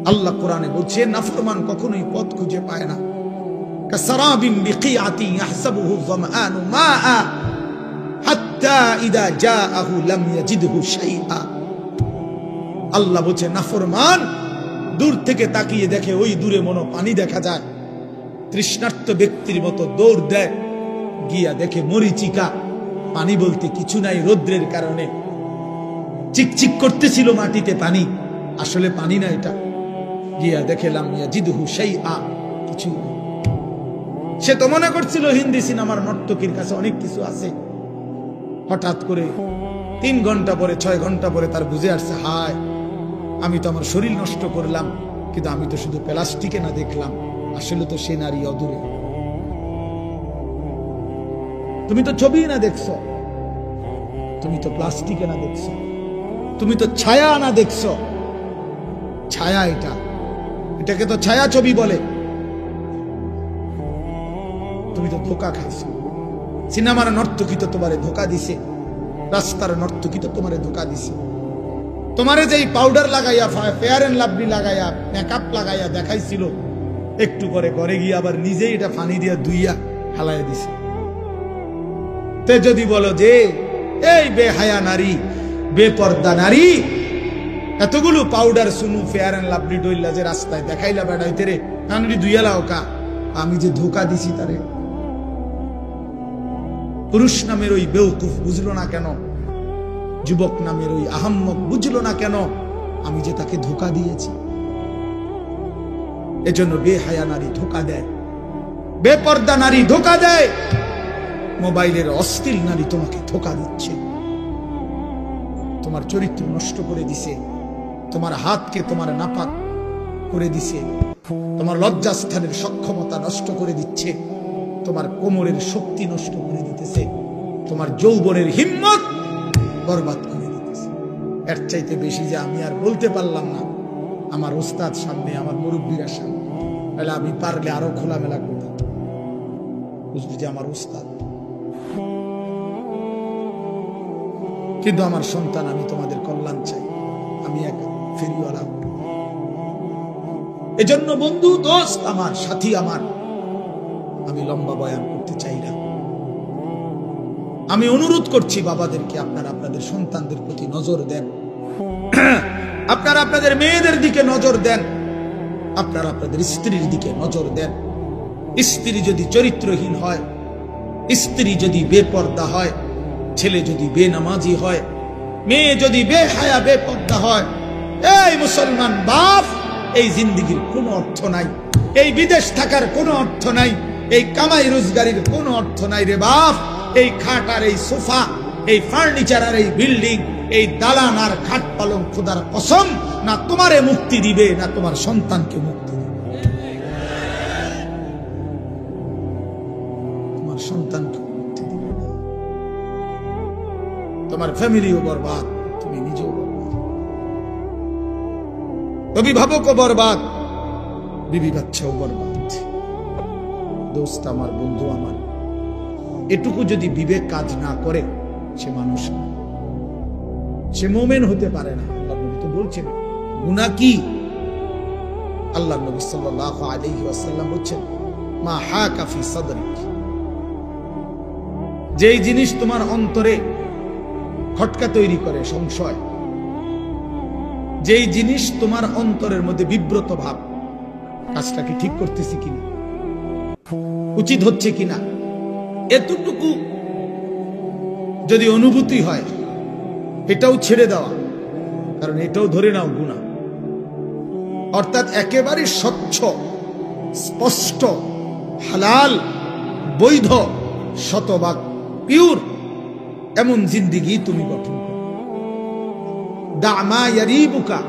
আল্লাহ কোরআনে বলছে নাফরমান কখনোই পথ খুঁজে পায় না। কাসারাবিন বিকিআতি ইয়াহসাবুহু যামআনু মাআ হাত্তা ইযা জাআহু লাম ইয়াজিদহু শাইআ। আল্লাহ বলছে নাফরমান দূর থেকে তাকিয়ে দেখে ওই দূরে মনো পানি দেখা যায়, তৃষ্ণার্ত ব্যক্তির মতো দৌড় দেয়, গিয়া দেখে মরিচিকা, পানি বলতে কিছু নাই, রৌদ্রের কারণে চিকচিক করতেছিল মাটিতে পানি, আসলে পানি না এটা। গিয়া দেখে লাম ইয়াজিদহু শাইআ, কিছু। সে তো মনে করছিল হিন্দি সিনেমার নর্তকীর কাছে অনেক কিছু আছে। হঠাৎ করে 3 ঘন্টা পরে 6 ঘন্টা পরে তার বুঝে আসছে, হায় আমি তো আমার শরীর নষ্ট করলাম, কিন্তু আমি তো শুধু প্লাস্টিকে না দেখলাম, আসলে তো সে নারী অদূরে। তুমি তো ছবি না দেখছো, তুমি তো প্লাস্টিকে না দেখছো, তুমি তো ছায়া না দেখছো। ছায়া এটাকে তো ছায়া ছবি বলে। তুমি তো ধোকা খাইছো। সিনেমার নর্তকী তো তোমারে ধোকা দিছে, রাস্তার নর্তকী তো তোমারে ধোকা দিছে। তোমারে যেই পাউডার লাগাইয়া, ফেয়ার এন্ড লাভলি লাগাইয়া, মেকআপ লাগাইয়া দেখাইছিল, একটু পরে ঘরে গিয়ে আবার নিজেই এটা পানি দিয়া ধুইয়া হালাইয়া দিছে। তে যদি বলো যে এই বেহায়া নারী, বেপর্দা নারী, এতগুলো পাউডার সুনু ফেয়ার এন্ড লাভলি ডইলা যে রাস্তায় দেখাইলা বেড়াইতে রে, কানড়ি ধুইয়ালা ওকা, আমি যে ধোকা দিছি তারে। পুরুষ নামের ওই বেউকুফ বুঝলো না কেন? যুবক নামের ওই আহাম্মক বুঝলো না কেন? আমি যে তাকে ধোকা দিয়েছি। এজন্য বেহায়া নারী ধোকা দেয়, বেপর্দা নারী ধোকা দেয়, মোবাইলের অশ্লীল নারী তোমাকে ধোকা দিচ্ছে, তোমার চরিত্র নষ্ট করে দিছে, তোমার হাতকে তোমার নাপাক করে দিছে, তোমার লজ্জাস্থানের সক্ষমতা নষ্ট করে দিচ্ছে, তোমার কোমরের শক্তি নষ্ট করে দিতেছে, তোমার যৌবনের হিম্মত বরবাদ করে দিতেছে। এর চাইতে বেশি যে আমি আর বলতে পারলাম না আমার ওস্তাদ সামনে, আমার মুরব্বীরা সামনে, তাহলে আমি পারলে আরো খোলামেলা করতাম, বুঝলি যে আমার ওস্তাদ। কিন্তু আমার সন্তান, আমি তোমাদের কল্যাণ চাই, আমি এক ফেরিওয়ালা। এজন্য বন্ধু, দোস্ত আমার, সাথী আমার, আমি লম্বা বয়ান করতে চাই না। আমি অনুরোধ করছি বাবাদেরকে, আপনারা আপনাদের সন্তানদের প্রতি নজর দেন, আপনারা আপনাদের মেয়েদের দিকে নজর দেন, আপনারা আপনাদের স্ত্রীর দিকে নজর দেন। স্ত্রী যদি চরিত্রহীন হয়, স্ত্রী যদি বেপর্দা হয়, ছেলে যদি বেনামাজি হয়, মেয়ে যদি বেহায়া বেপর্দা হয়, এই মুসলমান বাপ, এই জিন্দেগির কোনো অর্থ নাই, এই বিদেশ থাকার কোনো অর্থ নাই, এই কামাই রোজগারির কোনো অর্থ নাই রে বাপ। এই খাট আর এই সোফা, এই ফার্নিচার আর এই বিল্ডিং, এই দালান আর খাট পালং, খোদার কসম, না তোমারে মুক্তি দিবে, না তোমার সন্তানকে মুক্তি দিবে। তোমার সন্তানকে মুক্তি দিবে না, তোমার ফ্যামিলিও বরবাদ, তুমি নিজেও বরবাদ, অভিভাবকও বরবাদ, বিবি বাচ্চাও বরবাদ। দোস্ত আমার, বন্ধু আমার, এটুকু যদি বিবেক কাজ না করে, সে মানুষ না, সে মুমিন হতে পারে না। আল্লাহ নবী তো বলছেন গুনাহ কি? আল্লাহ নবী সাল্লাল্লাহু আলাইহি ওয়াসাল্লাম বলছেন, মা হাকা ফি সাদরিক, যেই জিনিস তোমার অন্তরে খটকা তৈরি করে, সংশয়, যেই জিনিস তোমার অন্তরের মধ্যে বিব্রত ভাব, কাজটা কি ঠিক করতেছি কিনা, উচিত হচ্ছে কিনা, এতটুকু যদি অনুভূতি হয়, এটাও ছেড়ে দেওয়া, কারণ এটাও ধরে নাও গুনাহ। অর্থাৎ একেবারে স্বচ্ছ, স্পষ্ট, হালাল, বৈধ, শতভাগ পিওর এমন জিন্দেগি তুমি গঠন করো। দামা ইয়ারিবুকা,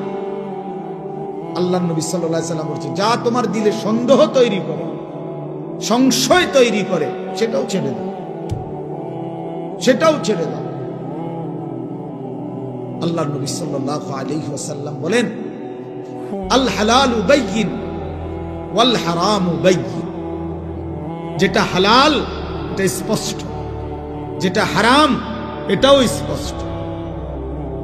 আল্লাহর নবী সাল্লাল্লাহু আলাইহি ওয়াসাল্লাম বলেছেন, যা তোমার দিলে সন্দেহ তৈরি করে, সংশয় তৈরি করে, সেটাও ছেড়ে দাও, সেটাও ছেড়ে দাও। আল্লাহর নবী সাল্লাল্লাহু আলাইহি ওয়াসাল্লাম বলেন, আল হালালু বাইয়িন ওয়াল হারামু বাইয়িন, যেটা হালাল এটা স্পষ্ট, যেটা হারাম এটাও স্পষ্ট।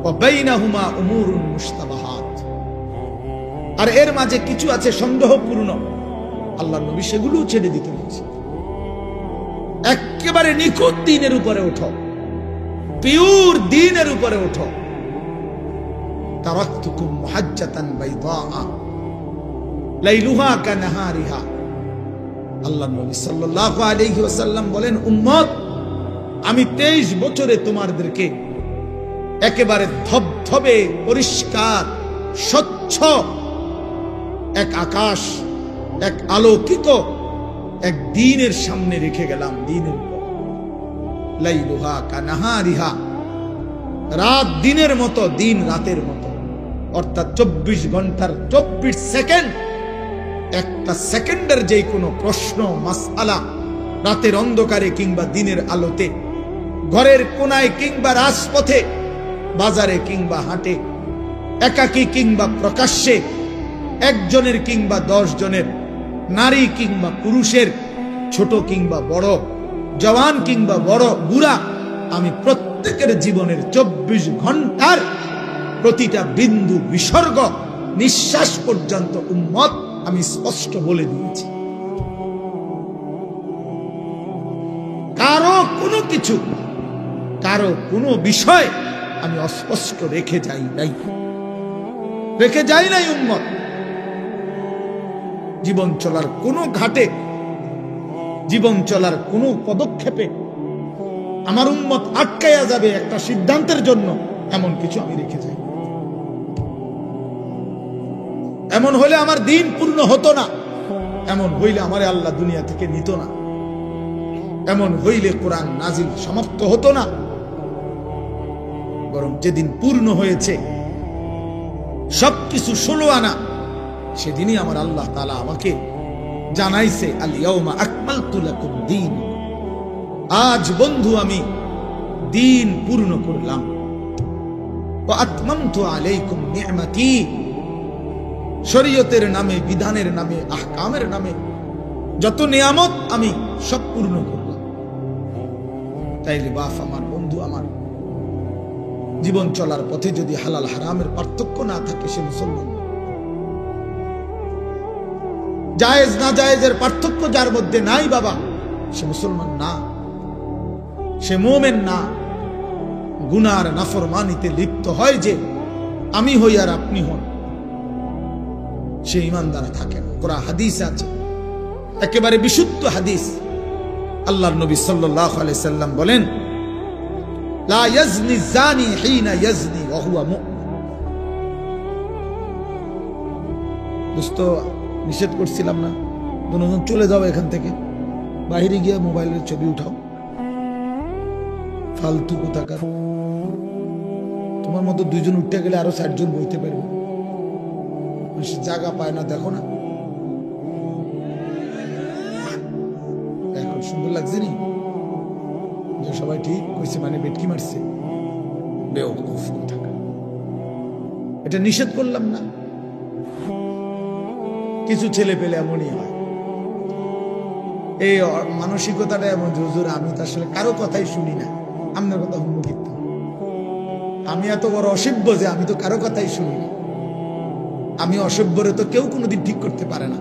ওয়া বাইনাহুমা উমুরুন মুশতাবাহাত, আর এর মাঝে কিছু আছে সন্দেহপূর্ণ, আল্লাহর নবী সেগুলো ছেড়ে দিতে বলছে। একেবারে নিখুঁত দ্বীনের উপরে ওঠো, পিওর দ্বীনের উপরে ওঠো। তারাকতুকুম মুহাজ্জাতান বাইদা লাইলুহা কানাহারিহা। আল্লাহর নবী সাল্লাল্লাহু আলাইহি ওয়াসাল্লাম বলেন, উম্মত, আমি 23 বছরে তোমাদেরকে একেবারে ধবধবে পরিষ্কার স্বচ্ছ এক আকাশ, এক আলোকিত এক দ্বীনের সামনে রেখে গেলাম। দ্বীনের উপর লাইলুহা কানাহারিহা, রাত দিনের মতো, দিন রাতের মতো, অর্থাৎ 24 ঘন্টার 24 সেকেন্ড। একটা সেকেন্ডের যে কোনো প্রশ্ন মাসআলা রাতের অন্ধকারে কিংবা দিনের আলোতে, ঘরের কোনায় কিংবা রাজপথে, বাজারে কিংবা হাটে, একাকী কিংবা প্রকাশ্যে, একজনের কিংবা 10 জনের, নারী কিংবা পুরুষের, ছোট কিংবা বড়, জওয়ান কিংবা বড় বুড়া, আমি প্রত্যেকের জীবনের 24 ঘন্টার প্রতিটা বিন্দু বিসর্গ নিঃশ্বাস পর্যন্ত উম্মত আমি স্পষ্ট বলে দিয়েছি। কারো কোনো কিছু, কারো কোনো বিষয় আমি অস্পষ্ট রেখে যাই নাই উম্মত। জীবন চলার কোনো ঘাটে, জীবন চলার কোনো পদক্ষেপে আমার উম্মত আটকায়া যাবে একটা সিদ্ধান্তের জন্য, এমন কিছু আমি রেখে যাই। এমন হলে আমার দিন পূর্ণ হতো না, এমন হইলে আমারে আল্লাহ দুনিয়া থেকে নিত না, এমন হইলে কোরআন নাজিল সমাপ্ত হতো না। বরং যেদিন পূর্ণ হয়েছে সবকিছু 16 আনা, সেদিনই আমার আল্লাহ তাআলা আমাকে জানাইছে, আল ইয়াউমা আকমালতু লাকুম দীন, আজ বন্ধু আমি দিন পূর্ণ করলাম। ওয়া আতমামতু আলাইকুম নি'মাতি, শরীয়তের নামে, বিধানের নামে, আহকামের নামে যত নিয়ামত আমি সব পূর্ণ করলাম। তাইলে বাপ আমার, বন্ধু আমার, জীবন চলার পথে যদি হালাল হারামের পার্থক্য না থাকে, সে মুসলমান। জায়েজ না জায়েজের পার্থক্য যার মধ্যে নাই বাবা, সে মুসলমান না, সে মুমিন না। গুনার নাফরমানিতে লিপ্ত হয় যে আমি হই আর আপনি হন, সে ঈমানদার থাকে না। কোরআন হাদিস আছে, একেবারে বিশুদ্ধ হাদিস। আল্লাহর নবী সাল্লাল্লাহু আলাইহি সাল্লাম বলেন, লা ইয়াজনি জানি হিনা ইয়াজনি ওয়া হুয়া মুমিন। দোস্ত, নিষেধ করছিলাম না, দুজন চলে যাও এখান থেকে, বাইরে গিয়ে মোবাইলের ছবি উঠাও, ফালতু কোথাকার। তোমার মতো 2 জন উঠতে গেলে আরো 60 জন বইতে পারবে, জায়গা পায় না, দেখো না। এখন সুন্দর লাগছে নি যে সবাই ঠিক কইছে, মানে বেটকি মারছে, বেওকুফ কোথাকার। এটা নিষেধ করলাম না। কিছু ছেলে পেলে এমনই হয়, এই মানসিকতাটা এমন, হুজুর আমি তো আসলে কারো কথাই শুনি না, আপনার কথা শুনবো কিন্তু, আমি এত বড় অসভ্য যে আমি তো কারো কথাই শুনি না। আমি অসভ্যরে তো কেউ কোনোদিন ঠিক করতে পারে না।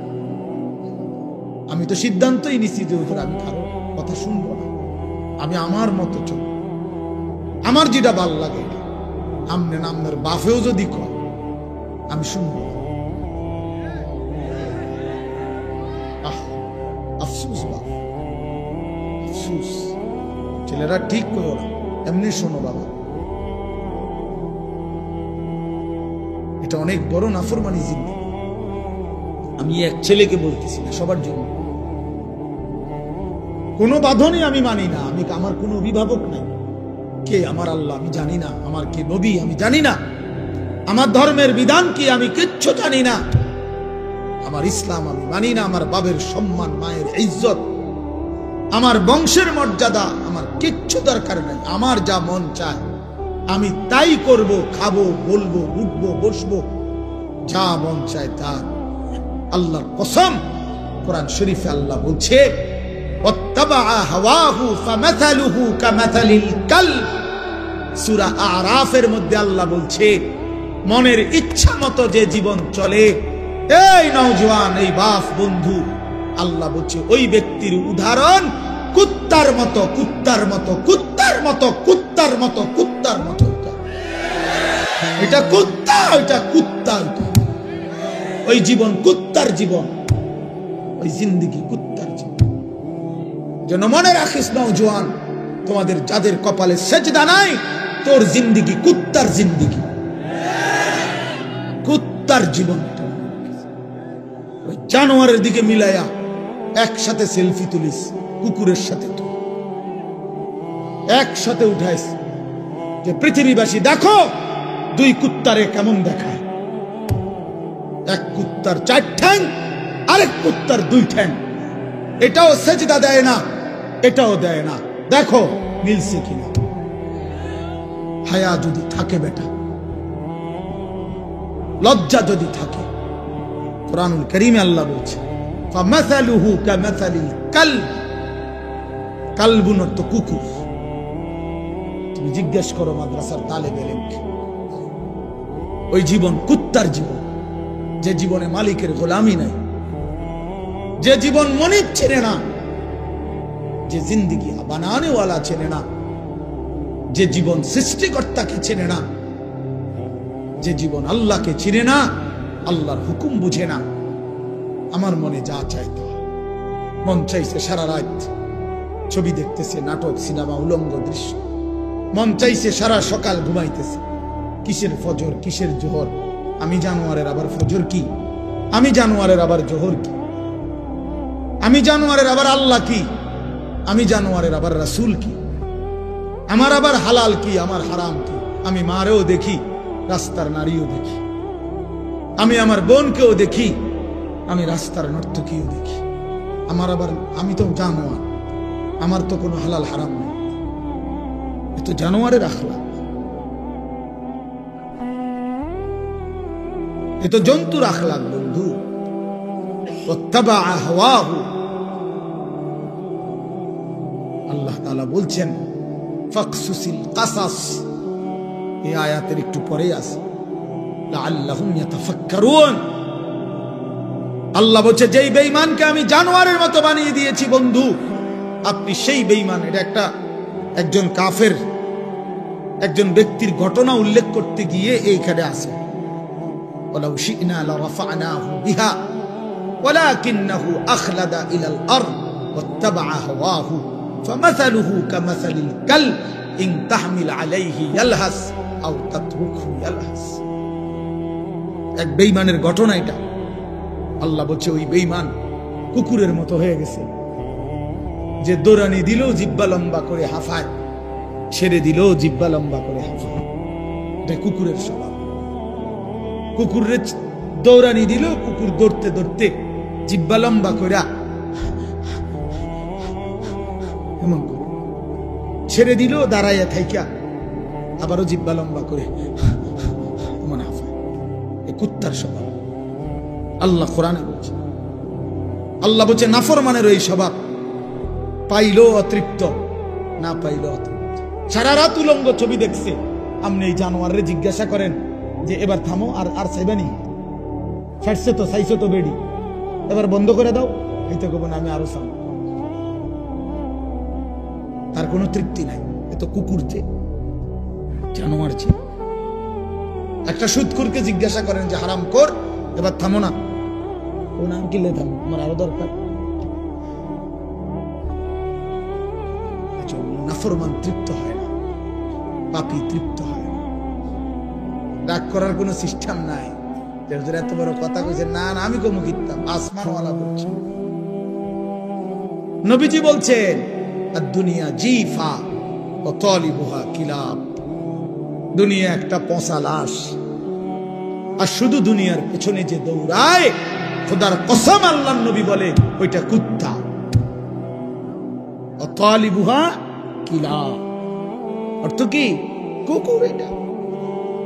আমি তো সিদ্ধান্তই নিছি যে হুজুর আমি কারো কথা শুনবো না, আমি আমার মতো চল, আমার যেটা ভাল লাগে আমনে নামনের বাফেও যদি কয় আমি শুনবো। আফসুস বাপ, আফসুস। ছেলেরা ঠিক করো না, এমনি শোনো বাবা, এটা অনেক বড় নাফরমানি জিনিস। আমি এক ছেলেকে বলতেছি না, সবার জন্য। কোনো বাঁধনই আমি মানি না, আমি আমার কোনো অভিভাবক নাই। কে আমার আল্লাহ আমি জানি না, আমার কে নবী আমি জানি না, আমার ধর্মের বিধান কি আমি কিচ্ছু জানি না, আমার ইসলাম আমি মানি না, আমার বাবার সম্মান, মায়ের ইজ্জত, আমার বংশের মর্যাদা আমার কিচ্ছু দরকার নাই। আমার যা মন চায় আমি তাই করব, খাবো, বলবো, উঠবো, বসবো, যা মন চায় তা। আল্লাহর কসম, কোরআন শরীফে আল্লাহ বলছে, ওয়াত্তাবা হাওয়াহু ফামাথালুহু কামাথালিল কালব। সূরা আরাফের মধ্যে আল্লাহ বলছে, মনের ইচ্ছা মতো যে জীবন চলে এই নওজোয়ান, এই বাপ বন্ধু, আল্লাহ বলছে ওই ব্যক্তির উদাহরণ কুত্তার মতো, কুত্তার মতো, কুত্তার মতো, কুত্তার মতো, কুত্তার মতো। এটা কুত্তা, এটা কুত্তা, ওই জীবন কুত্তার জীবন, ওই জিন্দেগি কুত্তার জীবন। যেন মনে রাখিস নওজোয়ান, তোমাদের যাদের কপালে সেজদা নাই, তোর জিন্দেগি কুত্তার জিন্দেগি, কুত্তার জীবন। ওই জানোয়ারের দিকে মিলাইয়া একসাথে সেলফি তুলিস, কুকুরের সাথে তুই একসাথে উঠাইস যে পৃথিবীবাসী দেখো দুই কুত্তারে কেমন দেখায়। এক কুত্তার 4 ঠ্যাং, আরেক কুত্তার 2 ঠ্যাং। এটাও সেজদা দেয় না, এটাও দেয় না, দেখো মিলছে কিনা। হায়া যদি থাকে বেটা, লজ্জা যদি থাকে, কুরআনুল কারীমে আল্লাহ বলছে ফামাসালুহু কামাসালিল কালব, কালবুন তো কুকুর। তুমি জিজ্ঞেস করো মাদ্রাসার তালেবে ইলমকে, ওই জীবন কুত্তার জীবন, যে জীবনে মালিকের গোলামি নাই, যে জীবন মনিব চেনে না, যে জিন্দেগি বানানে ওয়ালা চেনে না, যে জীবন সৃষ্টিকর্তাকে চেনে না, যে জীবন আল্লাহকে চিনে না, আল্লাহর হুকুম বুঝে না। আমার মনে যা চাইতো, মন চাইছে সারা রাত ছবি দেখতেছে, নাটক, সিনেমা, উলঙ্গ দৃশ্য। মন চাইছে সারা সকাল ঘুমাইতেছে। কিসের ফজর, কিসের জোহর? আমি জানোয়ারের আবার ফজর কি? আমি জানোয়ারের আবার জোহর কি? আমি জানোয়ারের আবার আল্লাহ কি? আমি জানোয়ারের আবার রাসূল কি? আমার আবার হালাল কি, আমার হারাম কি? আমি মারেও দেখি, রাস্তার নারীও দেখি, আমি আমার বোনকেও দেখি, আমি রাস্তার নর্তকীও দেখি। আমার আবার, আমি তো জানোয়ার, আমার তো কোনো হালাল হারাম নেই। এ তো জানোয়ারের আখলাক, এ তো জন্তুর আখলাক বন্ধু। ওয়াত্তাবা হাওয়াহু, আল্লাহ তাআলা বলছেন ফাকসুসিল কাসাস, এই আয়াতের একটু পরে আছে লাআল্লাহুম ইয়াতাফাক্কারুন। আল্লাহ বলছে যেই বেঈমানকে আমি জানোয়ারের মতো বানিয়ে দিয়েছি বন্ধু, আপনি সেই বেঈমান। এটা একজন কাফের, একজন ব্যক্তির ঘটনা উল্লেখ করতে গিয়ে এইখানে আছে ওয়ালাউ শি'না লারাফা'নাহু বিহা ওয়ালাকিন্নাহু আখলাদা ইলাল আরদ ওয়াত্তাবা'a হাওয়াহু ফামাসালুহু কামাসালিল কালব ইন তাহমিল আলাইহি ইয়ালহাস আও তাতরুকহু ইয়ালহাস। এক বেঈমানের ঘটনা এটা। আল্লাহ বলছে ওই বেঈমান কুকুরের মতো হয়ে গেছে, যে দৌড়ানি দিলেও জিহ্বা লম্বা করে হাঁফায়, ছেড়ে দিলেও জিহ্বা লম্বা করে হাঁফায়। এটা কুকুরের স্বভাব। কুকুরের দৌড়ানি দিলেও কুকুর দৌড়তে দৌড়তে জিহ্বা লম্বা করে এমন করে, ছেড়ে দিলেও দাঁড়াইয়া থাইকা আবারও জিহ্বা লম্বা করে এমন হাঁফায়। এ কুত্তার স্বভাব। আল্লাহ কোরআনে বলছে, আল্লাহ বলছে নাফরমানের ওই স্বভাব, পাইলো অতৃপ্ত, না পাইলো অতৃপ্ত। সারা রাত উলঙ্গ ছবি দেখছে। আপনি এই জানোয়ারে জিজ্ঞাসা করেন যে এবার থামো, আর চাইবানি, ছাড়ছে তো, চাইছো তো বেডি, এবার বন্ধ করে দাও, এই তো কব না আমি আরো চাম। তার কোনো তৃপ্তি নাই। এ তো কুকুর চেয়ে, জানোয়ার চেয়ে। একটা সুদখোরকে জিজ্ঞাসা করেন যে হারাম কর, এবার থামো না, ও নাম কিলে থামো, আমার আরো দরকার। নাফরমান তৃপ্ত হয় না, পাপী তৃপ্ত হয় না। রাগ করার কোন সিস্টেম নাই। এত বড় কথা কইছে, না না আমি কমু কিতাম, আসমানওয়ালা বলছে। নবীজি বলছেন দুনিয়া জিফা ও তালিবুহা কিলাব, দুনিয়া একটা পচা লাশ, আর শুধু দুনিয়ার পেছনে যে দৌড়ায়, খোদার কসম আল্লাহর নবী বলে ওইটা কুত্তা। ও তালিবুহা কিলাব অর্থ কি? কুকুর। এটা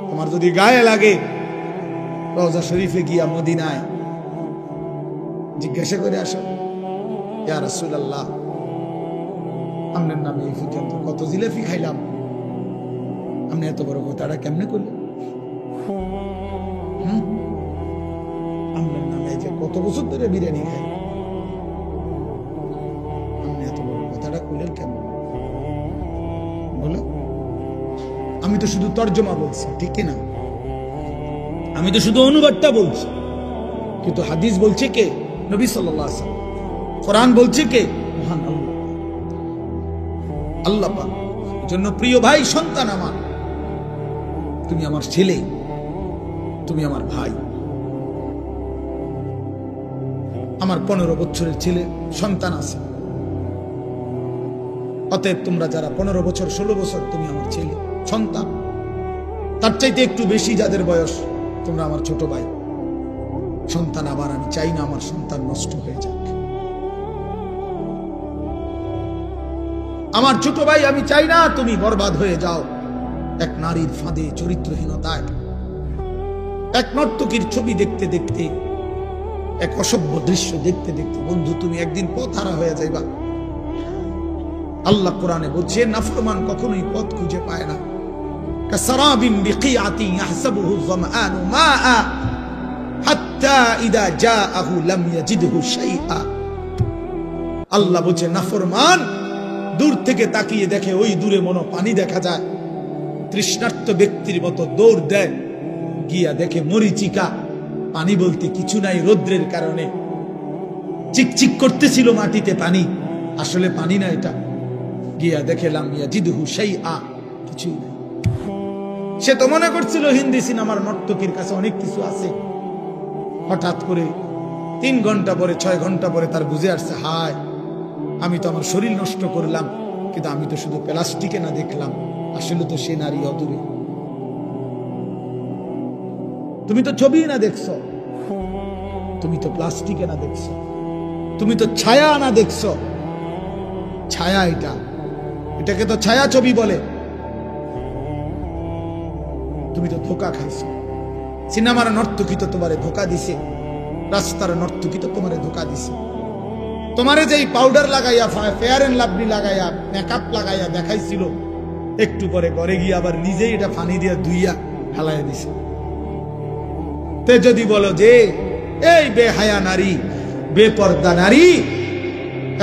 তোমার যদি গায়ে লাগে, রওজা শরীফে গিয়া মদিনায় জিজ্ঞাসা করে আসো, ইয়া রাসূলুল্লাহ আপনার নামে এই পর্যন্ত কত জিলাপি খাইলাম, আপনি এত বড় কথাটা কেমনে করলেন? আপনার নামে কত বছর ধরে বিরিয়ানি খাই। আপনি এত বড় কথাটা কইলেন কেন? বলো, আমি তো শুধু তর্জমা বলছি, ঠিক না? আমি তো শুধু অনুবাদটা বলছি, কিন্তু হাদিস বলছে কে? নবী সাল্লাল্লাহু আলাইহি ওয়াসাল্লাম। কোরআন বলছে কে? মহান আল্লাহ, আল্লাহ পাক। জন্য প্রিয় ভাই, সন্তান আমার, তুমি আমার ছেলে, তুমি আমার ভাই। আমার 15 বছরের ছেলে সন্তান আছে, অতএব তোমরা যারা 15 বছর 16 বছর, তুমি আমার ছেলে সন্তান। তার চাইতে একটু বেশি যাদের বয়স, তোমরা আমার ছোট ভাই সন্তান। আবার আমি চাই না আমার সন্তান নষ্ট হয়ে যাক। আমার ছোট ভাই, আমি চাই না তুমি বরবাদ হয়ে যাও এক নারীর ফাঁদে, চরিত্রহীনতায়, এক নর্তকীর ছবি দেখতে দেখতে, এক অসভ্য দৃশ্য দেখতে দেখতে। বন্ধু, তুমি একদিন পথ হারা হয়ে যাইবা। আল্লাহ কোরআনে বলছে, নাফরমান কখনোই পথ খুঁজে পায় না। কাসারাবিন বিকিআতিন ইয়াহসাবুহু যামআনু মাআ হাত্তা ইদা জাআহু লাম ইয়াজিদহু শাইআ। আল্লাহ বলছে, নাফরমান দূর থেকে তাকিয়ে দেখে, ওই দূরে মনে পানি দেখা যায়, তৃষ্ণার্ত ব্যক্তির মতো দৌড় দেয়, গিয়া দেখে মরিচিকা, পানি বলতে কিছু নাই। রৌদ্রের কারণে চিকচিক করতেছিল মাটিতে পানি, আসলে পানি না এটা। গিয়া দেখে লাম ইয়াজিদহু শাইআ, কিছুই নাই। সে তো মনে করছিল হিন্দি সিনেমার নর্তকীর কাছে অনেক কিছু আছে। হঠাৎ করে 3 ঘন্টা পরে, 6 ঘন্টা পরে তার বুঝে আসছে, হায়, আমি তো আমার শরীর নষ্ট করলাম, কিন্তু আমি তো শুধু প্লাস্টিকে না দেখলাম, আসলে তো সে নারী অদূরে। তুমি তো ছবি না দেখছো, তুমি তো প্লাস্টিকে না দেখছো, তুমি তো ছায়া না দেখছো। ছায়া এটাকে তো ছায়া ছবি বলে। তুমি তো ধোকা খাইছো। সিনেমার নর্তকী তো তোমারে ধোকা দিছে, রাস্তার নর্তকী তো তোমারে ধোকা দিছে। তোমারে যেই পাউডার লাগাইয়া, ফেয়ার এন্ড লাভলি লাগাইয়া, মেকআপ লাগাইয়া দেখাইছিল, একটু পরে ঘরে গিয়ে আবার নিজেই এটা পানি দিয়া ধুইয়া হালাইয়া দিছে। তে যদি বলো যে এই বেহায়া নারী, বেপর্দা নারী,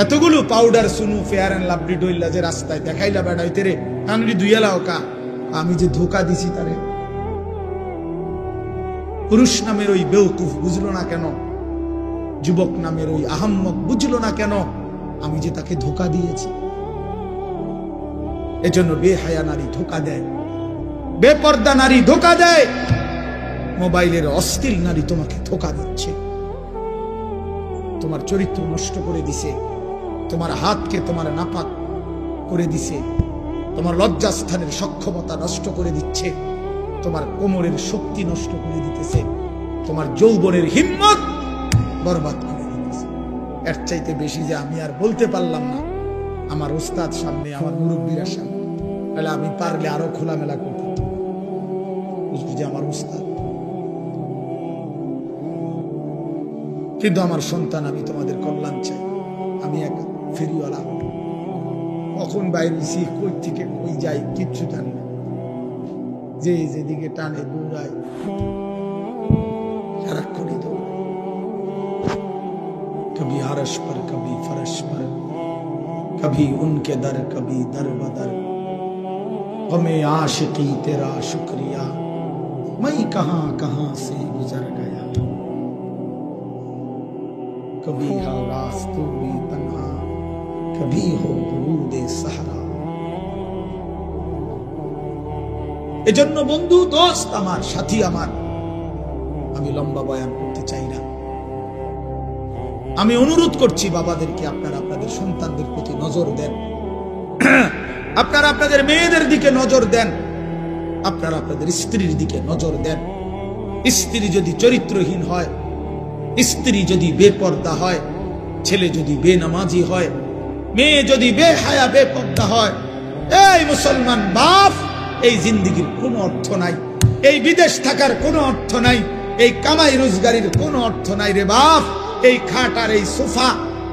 এতগুলো পাউডার সুনু ফেয়ার এন্ড লাভলি ডইলা যে রাস্তায় দেখাইলা, বেড়াইতে রে কানড়ি ধুইয়ালাও কা, আমি যে ধোকা দিছি তারে। পুরুষ নামের ওই বেউকুফ বুঝলো না কেন? যুবক নামের ওই আহাম্মক বুঝলো না কেন? আমি যে তাকে ধোকা দিয়েছি। এজন্য বেহায়া নারী ধোকা দেয়, বেপর্দা নারী ধোকা দেয়, মোবাইলের অশ্লীল নারী তোমাকে ধোকা দিচ্ছে। তোমার চরিত্র নষ্ট করে দিছে, তোমার হাতকে তোমার নাপাক করে দিছে, তোমার লজ্জাস্থানের সক্ষমতা নষ্ট করে দিচ্ছে, তোমার কোমরের শক্তি নষ্ট করে দিতেছে, তোমার যৌবনের হিম্মত বরবাদ করে দিতেছে। এর চাইতে বেশি যে আমি আর বলতে পারলাম না আমার ওস্তাদ সামনে, আমার মুরব্বীরা সামনে, তাহলে আমি পারলে আরো খোলামেলা করতাম। বুঝলি যে আমার ওস্তাদ। কিন্তু আমার সন্তান, আমি তোমাদের কল্যাণ চাই। আমি এক ফেরিওয়ালা, কখন বাইরেছি, কই থেকে কই যাই কিচ্ছু জানি না। যে যেদিকে টানে দৌড়ায়, সারাক্ষণই দৌড়ায়, কবি আরশ পর, কবি ফরশ পর, কবি উনকে দর, কবি দর বদর। গমে आशिकी तेरा शुक्रिया, मैं कहां कहां से गुजर गया। कभी हो रास्तों में तन्हा, कभी हो बुरूदे सहरा। এজন্য বন্ধু, দোস্ত আমার, সাথী আমার, আমি লম্বা বয়ান করতে চাই না। আমি অনুরোধ করছি বাবাদেরকে, আপনারা আপনাদের সন্তানদের প্রতি নজর দেন, আপনারা আপনাদের মেয়েদের দিকে নজর দেন, আপনারা আপনাদের স্ত্রীর দিকে নজর দেন। স্ত্রী যদি চরিত্রহীন হয়, স্ত্রী যদি বেপর্দা হয়, ছেলে যদি বেনামাজি হয়, মেয়ে যদি বেহায়া বেপর্দা হয়, এই মুসলমান বাপ, এই জিন্দেগির কোনো অর্থ নাই, এই বিদেশ থাকার কোনো অর্থ নাই, এই কামাই রোজগারির কোনো অর্থ নাই রে বাপ। এই খাট আর এই সোফা,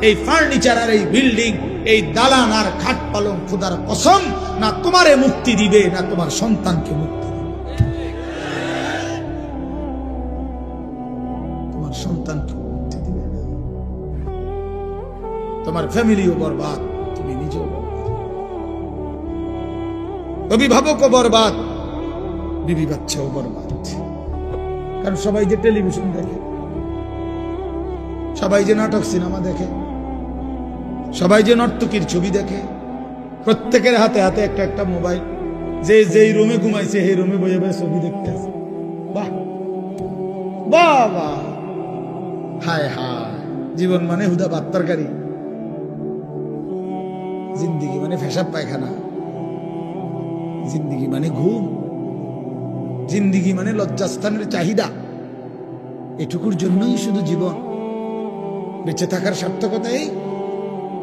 এই ফার্নিচার আর এই বিল্ডিং, এই দালান আর খাট পালং, খোদার কসম, না তোমারে মুক্তি দিবে, না তোমার সন্তানকে মুক্তি দিবে। তোমার সন্তানকে করতে দিবে না। তোমার ফ্যামিলিও বরবাদ, তুমি নিজেও বরবাদ, অভিভাবকও বরবাদ, বিবি বাচ্চাও বরবাদ। কারণ সবাই যে টেলিভিশন দেখে, সবাই যে নাটক সিনেমা দেখে, সবাই যে নর্তকীর ছবি দেখে, প্রত্যেকের হাতে হাতে একটা একটা মোবাইল, যে যেই রুমে ঘুমাইছে সেই রুমে বসে বসে ছবি দেখতে আছে। বাহ বাহ বাহ, হায় হায়, জীবন মানে হুদা ভাত তরকারি, জিন্দিগি মানে পেশাব পায়খানা, জিন্দিগি মানে ঘুম, জিন্দিগি মানে লজ্জাস্থানের চাহিদা। এটুকুর জন্যই শুধু জীবন। বেঁচে থাকার সার্থকতাই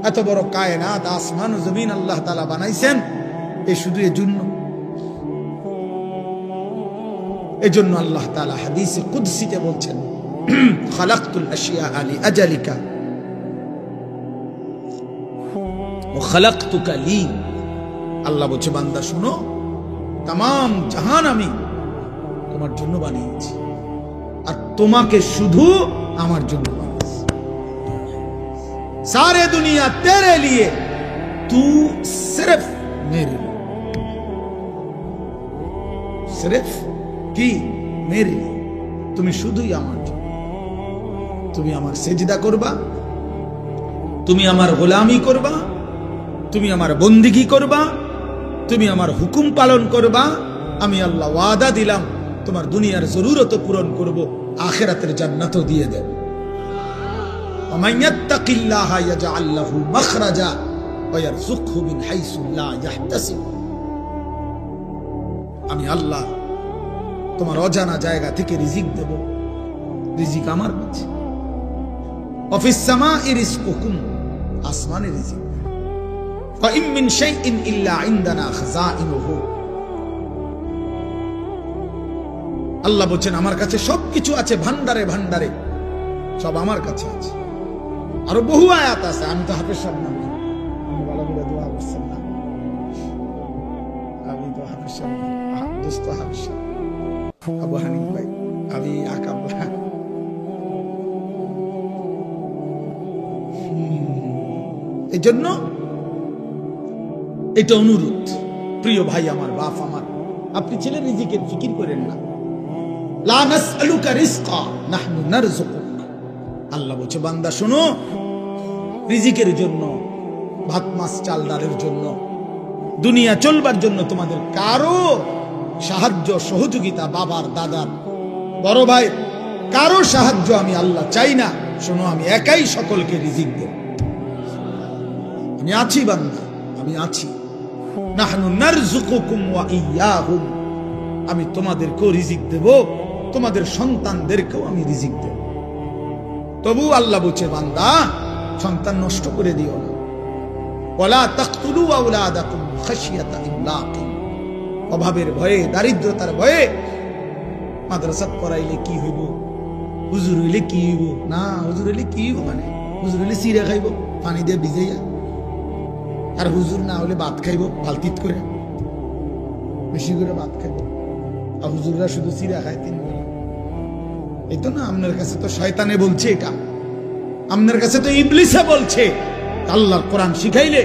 এত বড় কায়নাত, আসমান ও জমিন আল্লাহ তাআলা বানাইছেন এই শুধু এজন্য। এজন্য আল্লাহ তাআলা হাদিসে কুদসিতে বলছেন, খালাকতুল আশিয়া লি আজালিকা ওয়া খালাকতুকা লি। আল্লাহ বলছে, বান্দা শুনো, तमाम জাহান আমি তোমার জন্য বানিয়েছি, আর তোমাকে শুধু আমার জন্য বানিয়েছি। सारे दुनिया तेरे लिए, तू सिर्फ मेरे लिए, सिर्फ কি मेरे लिए, তুমি শুধুই আমার জন্য। তুমি আমার সেজদা করবা, তুমি আমার গোলামি করবা, তুমি আমার বন্দিগি করবা, তুমি আমার হুকুম পালন করবা। আমি আল্লাহ ওয়াদা দিলাম তোমার দুনিয়ার জরুরত পূরণ করব, আখিরাতের জান্নাতও দিয়ে দেব। ومن يتق الله يجعل له مخرجا ويرزقه من حيث لا يحتسب। আমি আল্লাহ তোমার অজানা জায়গা থেকে রিজিক দেব, রিজিক আমার কাছে। وفي السماء رزقكم, আসমানে রিজিক। وإن من شيء إلا عندنا خزائنه। আল্লাহ বলেন আমার কাছে সবকিছু আছে, ভান্ডারে ভান্ডারে সব আমার কাছে আছে। আরো বহু আয়াত আছে, আমি তো হাফেজ সাহেব না, আমি ভালো করে দোয়া করছেন না, আমি তো হাফেজ সাহেব, দোস্ত হাফেজ সাহেব আবু হানিফ ভাই, আমি আকাবুল্লাহ। এই জন্য এটা অনুরোধ, প্রিয় ভাই আমার, বাপ আমার, আপনি ছেলে রিজিকের ফিকির করেন না। লা নাসআলুকা রিজকা নাহনু নারযুকুক। আল্লাহ বলছে, বান্দা শোনো, রিজিকের জন্য, ভাত মাছ চাল ডালের জন্য, দুনিয়া চলবার জন্য তোমাদের কারো সাহায্য সহযোগিতা, বাবার দাদার বড় ভাই কারো সাহায্য আমি আল্লাহ চাই না। শোনো, আমি একাই সকলকে রিজিক দেব। আমি আছি বান্দা, আমি আছি। নাহনু নারযুকুকুম ওয়া ইয়্যাহুম। আমি তোমাদেরকেও রিজিক দেব, তোমাদের সন্তানদেরকেও আমি রিজিক দেব। তবু আল্লাহ বলছে, বান্দা সন্তান নষ্ট করে দিও না। ওয়ালা তাকতুলু আওলাদাকুম খাশিয়াতা ইমলাক। অভাবের ভয়ে, দারিদ্রতার ভয়ে মাদ্রাসা পড়াইলে কি হইব, হুজুর হইলে কি হইব, না হুজুর হইলে কি হইব, মানে হুজুর হইলে চিড়া খাইব পানি দিয়ে ভিজাইয়া, আর হুজুর না হলে ভাত খাইব বালতিত করে, বেশি করে ভাত খাইব। আর হুজুররা শুধু চিড়া খায় 3 বেলা। এই তো না, আপনার কাছে তো শয়তানে বলছে, এটা আপনার কাছে তো ইবলিসে বলছে। আল্লাহর কোরআন শিখাইলে,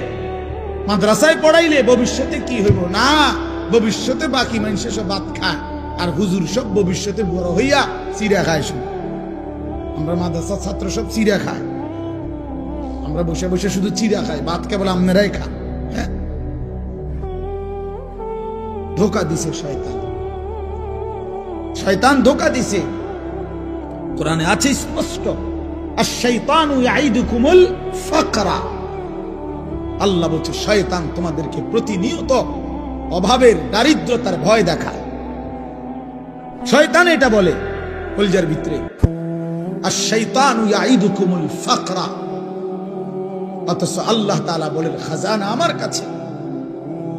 মাদ্রাসায় পড়াইলে ভবিষ্যতে কি হইব, না ভবিষ্যতে বাকি মানুষ সব ভাত খায়, আর হুজুর সব ভবিষ্যতে বড় হইয়া চিড়া খায়। শুধু আমরা মাদ্রাসার ছাত্র সব চিড়া খায়, আমরা বসে বসে শুধু চিড়া খাই, ভাত কেবল আপনারাই খান। হ্যাঁ, ধোকা দিছে শয়তান, শয়তান ধোকা দিছে। কোরআনে আছে স্পষ্ট, আশ-শাইতানু ইয়াইদুকুমুল ফাকরা। আল্লাহ বলছে, শয়তান তোমাদেরকে প্রতিনিয়ত অভাবের, দারিদ্রতার ভয় দেখায়। শয়তান এটা বলে কলজার ভিতরে, আশ-শাইতানু ইয়াইদুকুমুল ফাকরা। অথচ আল্লাহ তাআলা বলেন, খাজানা আমার কাছে,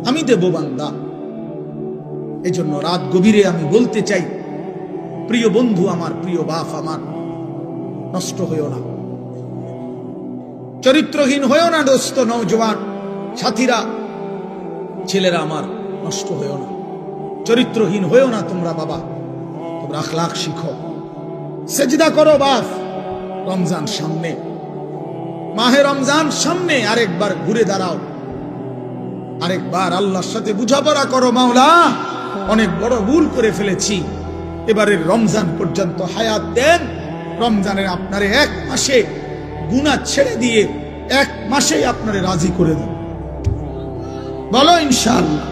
আমি দেব বান্দা। এজন্য রাত গভীরে আমি বলতে চাই, প্রিয় বন্ধু আমার, প্রিয় বাপ আমার, নষ্ট হইও না, চরিত্রহীন হইও না দোস্ত, নওজোয়ান সাথীরা, ছেলেরা আমার, নষ্ট হইও না, চরিত্রহীন হইও না তোমরা। বাবা, তোমরা আখলাক শিখো, সেজদা করো বাপ, রমজান সামনে, মাহে রমজান সামনে। আরেকবার ঘুরে দাঁড়াও, আরেকবার আল্লাহর সাথে বুঝাপড়া করো, মাওলা অনেক বড় ভুল করে ফেলেছি, এবারের রমজান পর্যন্ত হায়াত দেন। রমজানের আপনারে এক মাসে গুনাহ ছেড়ে দিয়ে এক মাসেই আপনারে রাজি করে দেন। বলো ইনশাআল্লাহ,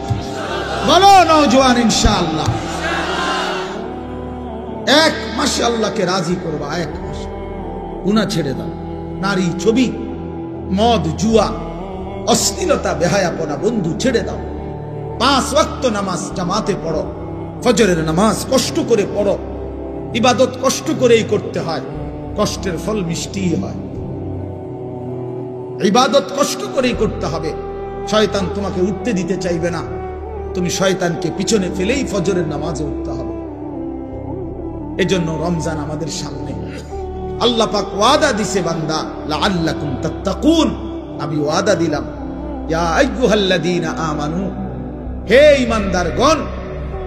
বলো নওজোয়ান ইনশাআল্লাহ। এক মাসে আল্লাহকে রাজি করবা, এক মাসে গুনাহ ছেড়ে দাও। নারী, ছবি, মদ, জুয়া, অশ্লীলতা, বেহায়াপনা বন্ধু ছেড়ে দাও। 5 ওয়াক্ত নামাজ জামাতে পড়ো, ফজরের নামাজ কষ্ট করে পড়ো। ইবাদত কষ্ট করেই করতে হয়, কষ্টের ফল মিষ্টি হয়। ইবাদত কষ্ট করেই করতে হবে। শয়তান তোমাকে উঠতে দিতে চাইবে না, তুমি শয়তানকে পিছনে ফেলেই ফজরের নামাজে উঠতে হবে। এজন্য রমজান আমাদের সামনে। আল্লাহ পাক ওয়াদা দিছে, বান্দা লাআল্লাকুম তাত্তাকুন, আমি ওয়াদা দিলাম, ইয়া আইয়ুহাল্লাযীনা আমানু, হে ঈমানদারগণ,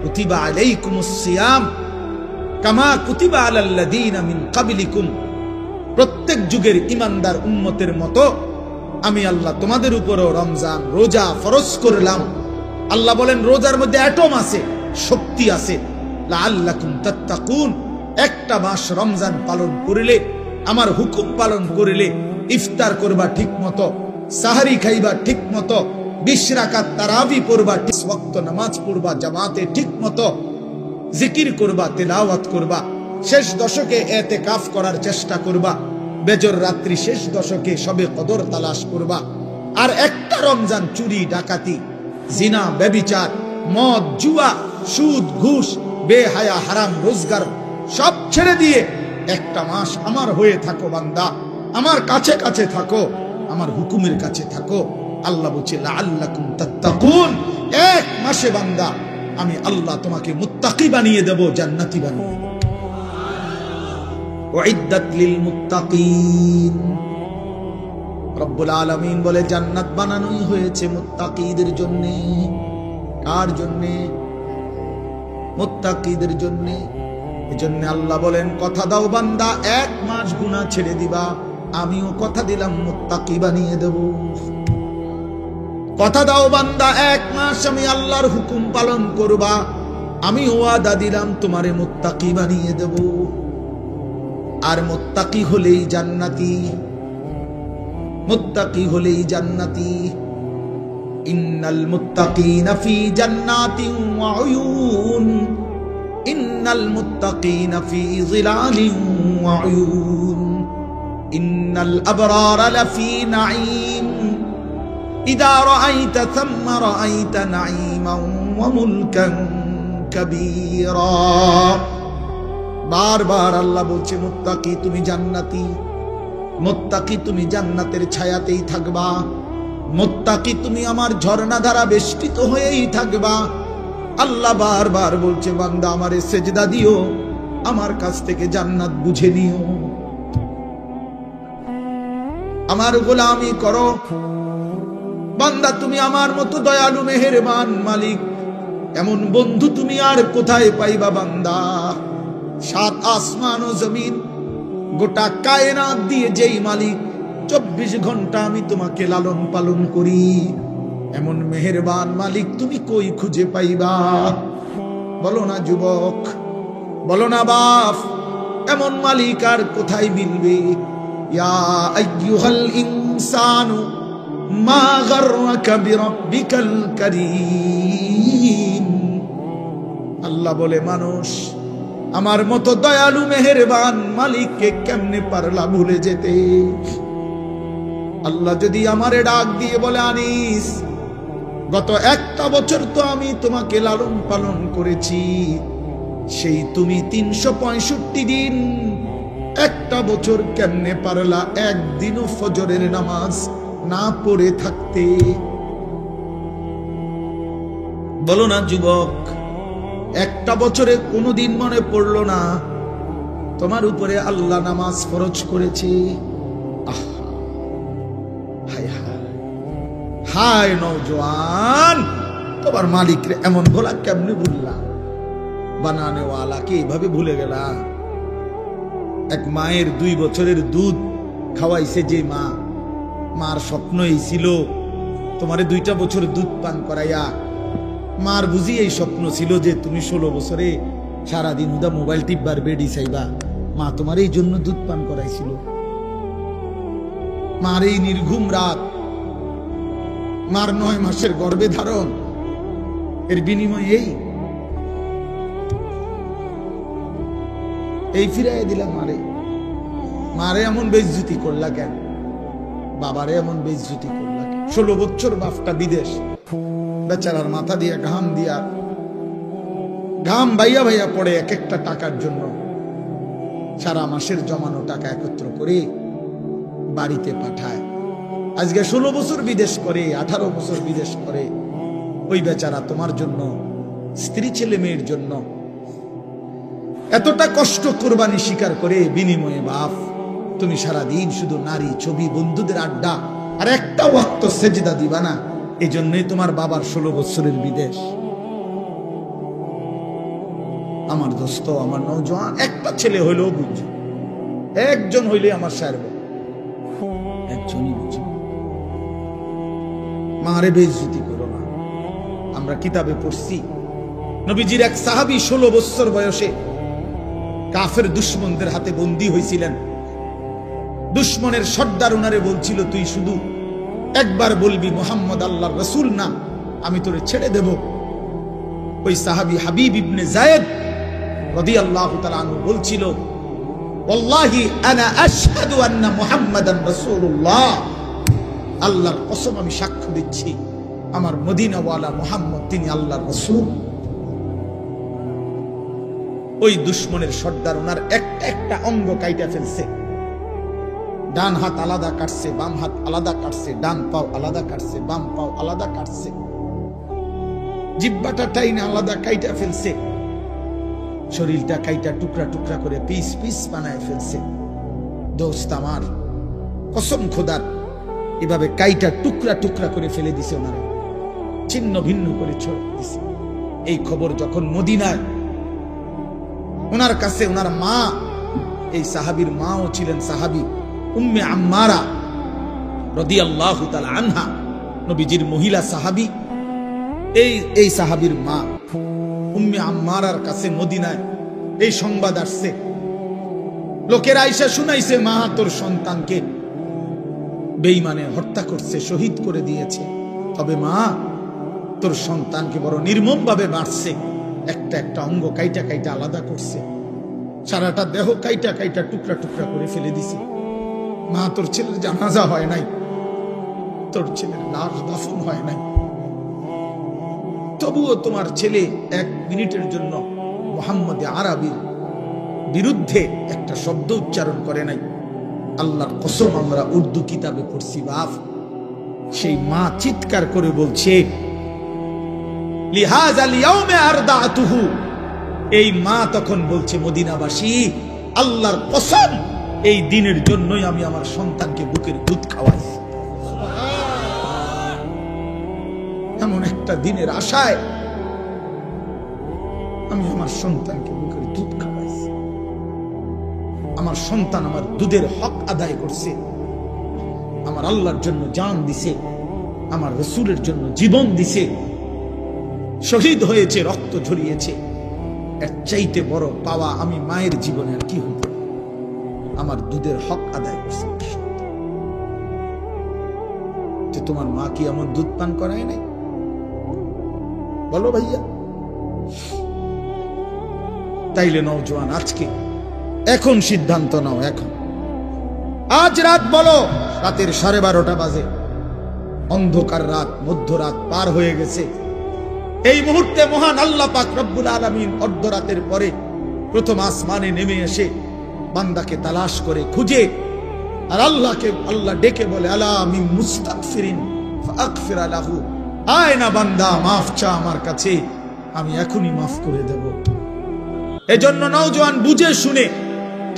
কুতিবা আলাইকুমুস সিয়াম কামা কুতিবা আলাল্লাযীনা মিন ক্বাবলিকুম, প্রত্যেক যুগের ঈমানদার উম্মতের মতো আমি আল্লাহ তোমাদের উপরও রমজান রোজা ফরজ করলাম। আল্লাহ বলেন রোজার মধ্যে অ্যাটম আছে, শক্তি আছে। লাআল্লাকুম তাত্তাকুন, একটা মাস রমজান পালন করিলে, আমার হুকুম পালন করিলে, ইফতার করবা ঠিক মতো, সাহারি খাইবা ঠিক মতো, 20 রাকাত তারাবি পড়বা, 20 ওয়াক্ত নামাজ পড়বা জামাতে ঠিক মতো, জিকির করবা, তেলাওয়াত করবা, শেষ দশকে ইতিকাফ করার চেষ্টা করবা, বেজর রাত্রি শেষ দশকে শবে কদর তালাশ করবা। আর একটা রমজান চুরি, ডাকাতি, জিনা, ব্যভিচার, মদ, জুয়া, সুদ, ঘুষ, বেহায়া, হারাম রোজগার সব ছেড়ে দিয়ে একটা মাস আমার হয়ে থাকো বান্দা, আমার কাছে কাছে থাকো, আমার হুকুমের কাছে থাকো। আল্লাহ বলছে লাআল্লাকুম তাত্তাকুন, এক মাসে বান্দা আমি আল্লাহ তোমাকে মুত্তাকি বানিয়ে দেব, জান্নাতি বানিয়ে দেব। উইদ্দাত লিল মুত্তাকিন, রব্বুল আলামিন বলে জান্নাত বানানোই হয়েছে মুত্তাকিদের জন্য। কার জন্য? মুত্তাকিদের জন্য। এজন্য আল্লাহ বলেন কথা দাও বান্দা, এক মাস গুনাহ ছেড়ে দিবা, আমিও কথা দিলাম মুত্তাকি বানিয়ে দেব। কথা দাও বান্দা, এক মাস আমি আল্লাহর হুকুম পালন করবা, আমি ওয়াদা দিলাম তোমারে মুত্তাকি বানিয়ে দেব। আর মুত্তাকি হলেই জান্নাতি, মুত্তাকি হলেই জান্নাতি। ইন্নাল মুত্তাকিনা ফি জান্নাতিন ওয়া উয়ুন, ইন্নাল মুত্তাকিনা ফি যিলালিন ওয়া উয়ুন, ইন্নাল আবরারা লাফি নাঈম, ইযা রাআইতা থাম্মা রাআইতা নাঈমান ওয়া মুলকান কাবীরা। বারবার আল্লাহ বলছে মুত্তাকি তুমি জান্নাতি, মুত্তাকি তুমি জান্নাতের ছায়াতেই থাকবা, মুত্তাকি তুমি আমার ঝর্ণা দ্বারা বেষ্টিত হয়েই থাকবা। আল্লাহ বারবার বলছে বান্দা আমারে সেজদা দিও, আমার কাছ থেকে জান্নাত বুঝে নিও, আমার গোলামি করো। বান্দা তুমি আমার মতো দয়ালু মেহেরবান মালিক, এমন বন্ধু তুমি আর কোথায় পাইবা বান্দা? 7 আসমান ও জমিন, গোটা কায়নাত দিয়ে যেই মালিক 24 ঘন্টা আমি তোমাকে লালন পালন করি, এমন মেহেরবান মালিক তুমি কই খুঁজে পাইবা? বলো না যুবক, বলো না বাপ, এমন মালিক আর কোথায় মিলবে? ইয়া আইয়ুহাল ইনসানু মা গাররাকা বিরাব্বিকাল কারীম। আল্লাহ বলে মানুষ আমার মতো দয়ালু মেহেরবান মালিককে কেমনে পারলা ভুলে যেতে? আল্লাহ যদি আমারে ডাক দিয়ে বলে আনিস, গত একটা বছর তো আমি তোমাকে লালন পালন করেছি, সেই তুমি 365 দিন, একটা বছর কেমনে পারলা একদিনও ফজরের নামাজ না পড়ে থাকতে? বলো না যুবক, একটা বছরে কোনোদিন মনে পড়লো না তোমার উপরে আল্লাহ নামাজ ফরজ করেছে? হায় হায় হায় নওজোয়ান, তোমার মালিকরে এমন ভোলা কেমনে ভুললা? বানানেওয়ালাকে এইভাবে ভুলে গেলা? এক মায়ের 2 বছরের দুধ খাওয়াইছে যে মা, মার স্বপ্ন এই ছিল তোমারে 2টা বছর দুধ পান করাইয়া, মার বুঝি এই স্বপ্ন ছিল যে তুমি 16 বছরে সারাদিন উদা মোবাইল টিপবার বেডি চাইবা, মা তোমার এই জন্য দুধ পান করাইছিল। মার এই নির্ঘুম রাত, মার 9 মাসের গর্ভে ধারণ, এর বিনিময়ে এই ফিরাইয়া দিলাম মারে। মারে এমন বেইজ্জতি করলা কেন, বাবারে এমন বেইজ্জতি করলা কেন? 16 বছর বাপটা বিদেশ, বেচারার মাথা দিয়ে ঘাম বাইয়া ভাইয়া পড়ে এক একটা টাকার জন্য। সারা মাসের জমানো টাকা একত্র করে বাড়িতে পাঠায়। আজকে 16 বছর বিদেশ করে, 18 বছর বিদেশ করে ওই বেচারা তোমার জন্য, স্ত্রী ছেলে মেয়ের জন্য এতটা কষ্ট কোরবানি স্বীকার করে, বিনিময়ে বাপ তুমি সারাদিন শুধু নারী ছবি, বন্ধুদের আড্ডা, আর একটা ওয়াক্ত সেজদা দিবা না। এই জন্যই তোমার বাবার 16 বছরের বিদেশ। আমার দোস্ত, আমার নওজোয়ান, একটা ছেলে হইলেও বুঝছো, একজন হইলে আমার সারব, একজনই বুঝো। মারে বেইজ্জতি করো না। আমরা কিতাবে পড়ছি নবীজির এক সাহাবী 16 বছর বয়সে কাফের দুশমনদের হাতে বন্দী হয়েছিলেন। দুশমনের সর্দার উনারে বলছিল, তুই শুধু একবার বলবি মুহাম্মদ আল্লাহর রাসূল না, আমি তোরে ছেড়ে দেব। ওই সাহাবী হাবিব ইবনে যায়েদ রাদিয়াল্লাহু তাআলা আনহু বলছিল, ওয়াল্লাহি আনা আশহাদু আন্না মুহাম্মাদান রাসূলুল্লাহ, আল্লাহর কসম আমি সাক্ষ্য দিচ্ছি আমার মদিনাওয়ালা মুহাম্মদ তিনি আল্লাহর রাসূল। ওই দুশমনের সর্দার ওনার একটা অঙ্গ কাইটা ফেলছে। ডান হাত আলাদা কাটছে, বাম হাত আলাদা কাটছে, ডান পাও আলাদা কাটছে, বাম পাও আলাদা কাটছে, জিহ্বাটা টাইনা আলাদা কাইটা ফেলছে, শরীরটা কাইটা টুকরা টুকরা করে পিস পিস বানায় ফেলছে। দোস্ত আমার, কসম খোদার, এভাবে কাইটা টুকরা টুকরা করে ফেলে দিছে, ওনারা ছিন্ন ভিন্ন করে ছড়িয়ে দিছে। এই খবর যখন মদিনায় ওনার কাছে, ওনার মা, এই সাহাবীর মাও ছিলেন সাহাবী উম্মে আম্মারা রাদিয়াল্লাহু তাআলা আনহা, নবীজির মহিলা সাহাবী। এই সাহাবীর মা উম্মে আম্মারার কাছে মদিনায় এই সংবাদ আসছে। লোকেরা আইসা শুনাইছে, মা তোর সন্তানকে বেঈমানে হত্যা করছে, শহীদ করে দিয়েছে। তবে মা তোর সন্তানকে বড় নির্মম ভাবে মারছে, একটা একটা অঙ্গ কাইটা কাইটা আলাদা করছে, সারাটা দেহ কাইটা কাইটা টুকরা টুকরা করে ফেলে দিছে। মা তোর ছেলের জানাজা হয় নাই, তোর ছেলের লাশ দাফন হয় নাই, তবুও তোমার ছেলে 1 মিনিটের জন্য মুহাম্মদ আরবির বিরুদ্ধে একটা শব্দ উচ্চারণ করে নাই। আল্লাহর কসম, আমরা উর্দু কিতাবে পড়ছি বাপ, সেই মা চিৎকার করে বলছে, লিহাযাল ইয়াউমে আরদাতুহু। এই মা তখন বলছে, মদিনাবাসী, আল্লাহর কসম, এই দিনের জন্যই আমি আমার সন্তানকে বুকের দুধ খাওয়াই। এমন একটা দিনের আশায় আমি আমার সন্তানকে বুকের দুধ খাওয়াইছি। আমার সন্তান আমার দুধের হক আদায় করছে, আমার আল্লাহর জন্য জান দিছে, আমার রাসূলের জন্য জীবন দিছে, শহীদ হয়েছে, রক্ত ঝরিয়েছে। এর চাইতে বড় পাওয়া আমি মায়ের জীবনে আর কি হইতে? আমার দুধের হক আদায় করছে। যে তোমার মা কি এমন দুধ পান করায় নাই? বলো ভাইয়া। তাইলে নওজোয়ান, আজকে এখন সিদ্ধান্ত নাও, এখন আজ রাত বলো, রাতের 12:30 বাজে, অন্ধকার রাত, মধ্যরাত পার হয়ে গেছে। এই মুহূর্তে মহান আল্লাহ পাক রব্বুল আলামিন অর্ধরাতের পরে প্রথম আসমানে নেমে এসে বান্দাকে তালাশ করে খুঁজে, আর আল্লাহকে আল্লাহ ডেকে বলে, আলা মিন মুস্তাগফিরিন ফাগফির লাহু, আয় না বান্দা, মাফ চা আমার কাছে, আমি এখনই মাফ করে দেব। এজন্য নওজোয়ান বুঝে শুনে,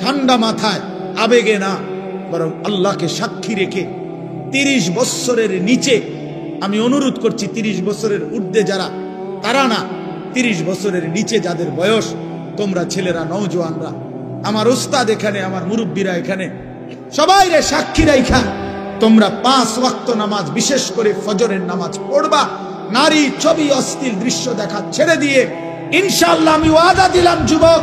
ঠান্ডা মাথায়, আবেগে না, বরং আল্লাহকে সাক্ষী রেখে 30 বছরের নিচে, আমি অনুরোধ করছি 30 বছরের ঊর্ধ্বে যারা, তারা না, 30 বছরের নিচে যাদের বয়স, তোমরা ছেলেরা, নওজোয়ানরা, আমার উস্তাদ এখানে, আমার মুরব্বীরা এখানে, সবাই রে সাক্ষী রাইখা তোমরা 5 ওয়াক্ত নামাজ, বিশেষ করে ফজরের নামাজ পড়বা। নারী, ছবি, অশ্লীল দৃশ্য দেখা ছেড়ে দিয়ে ইনশাআল্লাহ আমি ওয়াদা দিলাম যুবক,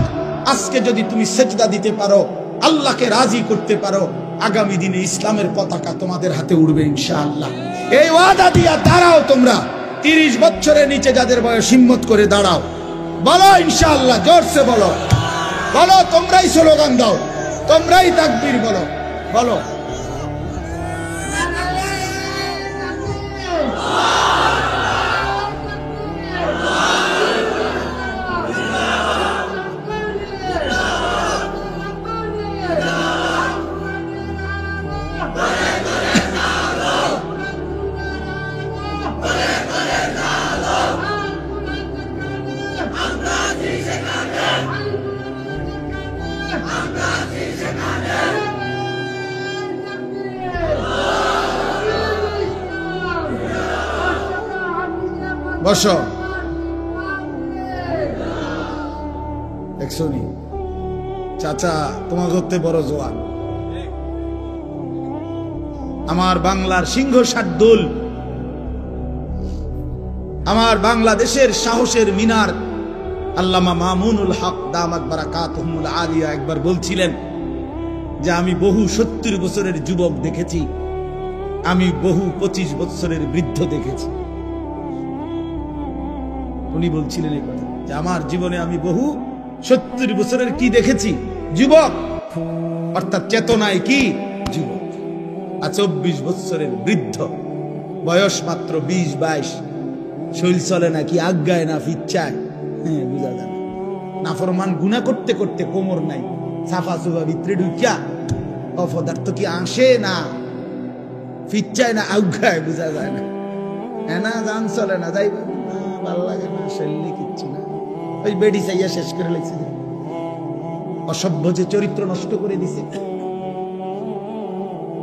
আজকে যদি তুমি সেজদা দিতে পারো, আল্লাহকে রাজি করতে পারো, আগামী দিনে ইসলামের পতাকা তোমাদের হাতে উড়বে ইনশাআল্লাহ। এই ওয়াদা দিয়া দাঁড়াও তোমরা। 30 বছরের নিচে যাদের বয়স, হিম্মত করে দাঁড়াও, বলো ইনশাআল্লাহ, জোরসে বলো, বলো, তোমরাই স্লোগান দাও, তোমরাই তাকবীর বলো, বলো। বসো। দেখছো নি চাচা, তোমার ধরতে বড় জোয়ান। আমার বাংলার সিংহ শার্দুল, আমার বাংলাদেশের সাহসের মিনার আল্লামা মামুনুল হক দামাত বারাকাতুহুল আলিয়া একবার বলছিলেন যে আমি বহু 70 বছরের যুবক দেখেছি, আমি বহু 25 বছরের বৃদ্ধ দেখেছি। উনি বলছিলেন এই কথা যে আমার জীবনে আমি বহু 70 বছরের কি দেখেছি, যুবক, অর্থাৎ চেতনায় কি যুবক, আর 24 বছরের বৃদ্ধ, বয়স মাত্র 20-22, শৈল চলে না, কি আজ্ঞায় না ফিচ্ছায়, হ্যাঁ বুঝা যায় না, নাফরমান গুনাহ করতে করতে কোমর নাই, সাফা সুফা ভিতরে ঢুকিয়া অপদার্থ কি আসে না, ফিচ্ছায় না, আজ্ঞায়, বুঝা যায় না, হ্যাঁ না, জান চলে না, যাই ভালো লাগে না, শৈলী কিচ্ছু না, ওই বেডি চাইয়া শেষ করে লেগেছে, অসভ্য যে চরিত্র নষ্ট করে দিছে।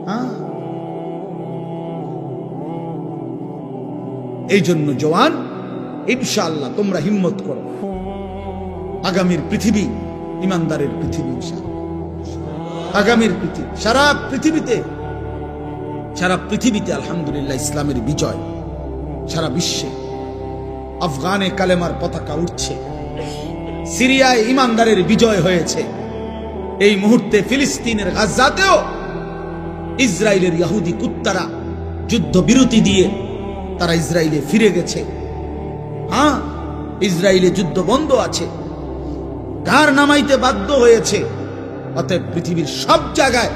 হ্যাঁ, এই জন্য জওয়ান, ইনশাআল্লাহ তোমরা হিম্মত করো, আগামীর পৃথিবী ইমানদারের পৃথিবী, ইনশাআল্লাহ আগামীর পৃথিবী, সারা পৃথিবীতে আলহামদুলিল্লাহ ইসলামের বিজয়, সারা বিশ্বে আফগানে কালেমার পতাকা উঠছে, সিরিয়ায় ইমানদারের বিজয় হয়েছে, এই মুহূর্তে ফিলিস্তিনের গাজাতেও ইসরায়েলের ইহুদি কুত্তারা যুদ্ধ বিরতি দিয়ে তারা ইসরায়েলে ফিরে গেছে। হ্যাঁ, ইসরায়েলে যুদ্ধ বন্ধ আছে, কার নামাইতে বাধ্য হয়েছে। অতএব পৃথিবীর সব জায়গায়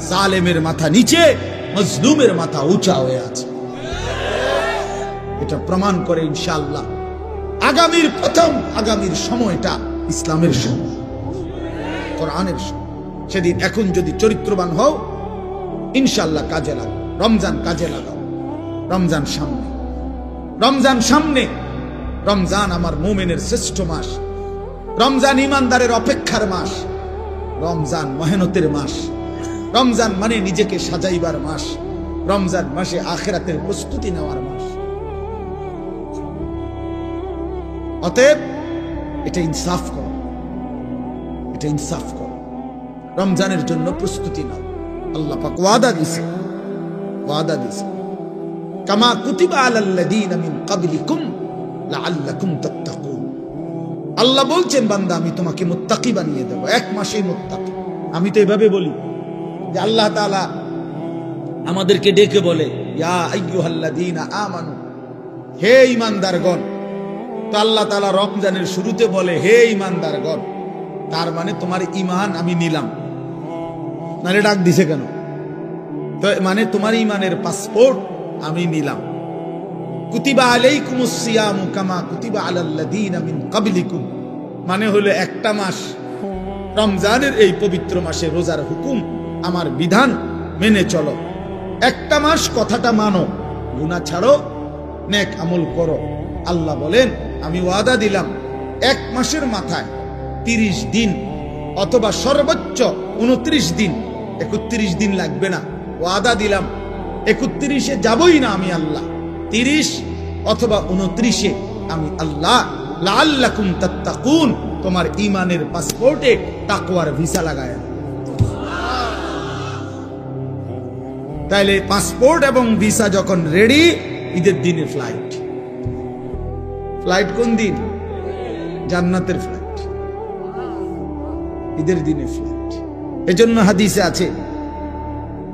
জালেমের মাথা নিচে, মজলুমের মাথা উঁচা হয়ে আছে। এটা প্রমাণ করে ইনশাআল্লাহ আগামীর সময়টা ইসলামের সময়, কোরআনের সময়। সেদিন এখন যদি চরিত্রবান হও, ইনশাআল্লাহ কাজে লাগাও, রমজান কাজে লাগাও, রমজান সামনে, রমজান আমার মুমিনের শ্রেষ্ঠ মাস, রমজান ইমানদারের অপেক্ষার মাস, রমজান মেহনতের মাস, রমজান মানে নিজেকে সাজাইবার মাস, রমজান মাসে আখিরাতের প্রস্তুতি নেওয়ার মাস। অতএব এটা ইনসাফ করো, রমজানের জন্য প্রস্তুতি নাও। আল্লাহ পাক ওয়াদা দিয়েছে, কামা কুতিবা আলাল্লাযীনা মিন ক্বাবলিকুম লাআল্লাকুম তাত্তাকুন। আল্লাহ বলছেন, বান্দা আমি তোমাকে মুত্তাকি বানিয়ে দেব, 1 মাসেই মুত্তাকি। আমি তো এভাবে বলি যে আল্লাহ তাআলা আমাদেরকে ডেকে বলে, ইয়া আইয়ুহাল্লাযীনা আমানু, হে ঈমানদারগণ। তো আল্লাহ তাআলা রমজানের শুরুতে বলে, হে ঈমানদারগণ, তার মানে তোমার ঈমান আমি নিলাম, নারে ডাক দিছে কেন? তো মানে তোমার ঈমানের পাসপোর্ট আমি নিলাম। কুতিবা আলাইকুমুস সিয়ামু কামা কুতিবা আলাল্লাযীনা মিন ক্বাবলিকুম, মানে হলো একটা মাস, রমজানের এই পবিত্র মাসে রোজার হুকুম, আমার বিধান মেনে চলো। একটা মাস কথাটা মানো, গুনাহ ছাড়ো, নেক আমল করো। আল্লাহ বলেন, আমি ওয়াদা দিলাম 1 মাসের মাথায় 30 দিন অথবা সর্বোচ্চ 29 দিন, 31 দিন লাগবে না, ওয়াদা দিলাম 31-এ যাবই না আমি আল্লাহ, 30 অথবা 29-এ আমি আল্লাহ, লাআল্লাকুম তাত্তাকুন, তোমার ইমানের পাসপোর্টে তাকওয়ার ভিসা লাগায়। তাইলে পাসপোর্ট এবং ভিসা যখন রেডি, ঈদের দিনে ফ্লাইট। ফ্লাইট কোন দিন? জান্নাতের ফ্লাইট, ঈদের দিনে ফ্লাইট। এজন্য হাদিসে আছে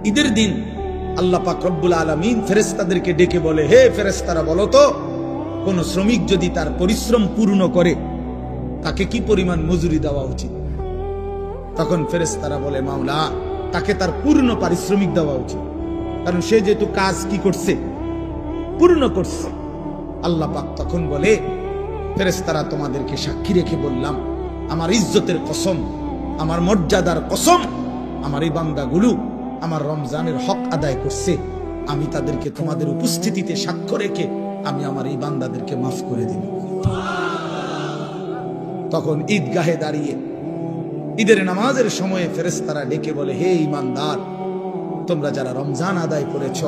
ঈদের দিন আল্লাহ পাক রব্বুল আলামিন ফেরেশতাদেরকে ডেকে বলে, হে ফেরেশতারা বলো তো, কোন শ্রমিক যদি তার পরিশ্রম পূর্ণ করে তাকে কি পরিমাণ মজুরি দেওয়া উচিত? তখন ফেরেশতারা বলে, মাওলা, তাকে তার পূর্ণ পারিশ্রমিক দেওয়া উচিত, কারণ সে যেহেতু কাজ কি করছে, পূর্ণ করছে। আল্লাহ পাক তখন বলে, ফেরেশতারা তোমাদেরকে সাক্ষী রেখে বললাম, আমার ইজ্জতের কসম, আমার মর্যাদার কসম, আমার এই বান্দাগুলো আমার রমজানের হক আদায় করছে, আমি তাদেরকে তোমাদের উপস্থিতিতে সাক্ষ্য রেখে আমি আমার এই বান্দাদেরকে মাফ করে দিই। তখন ঈদগাহে দাঁড়িয়ে ঈদের নামাজের সময়ে ফেরেশতারা ডেকে বলে, হে ঈমানদার, তোমরা যারা রমজান আদায় করেছ,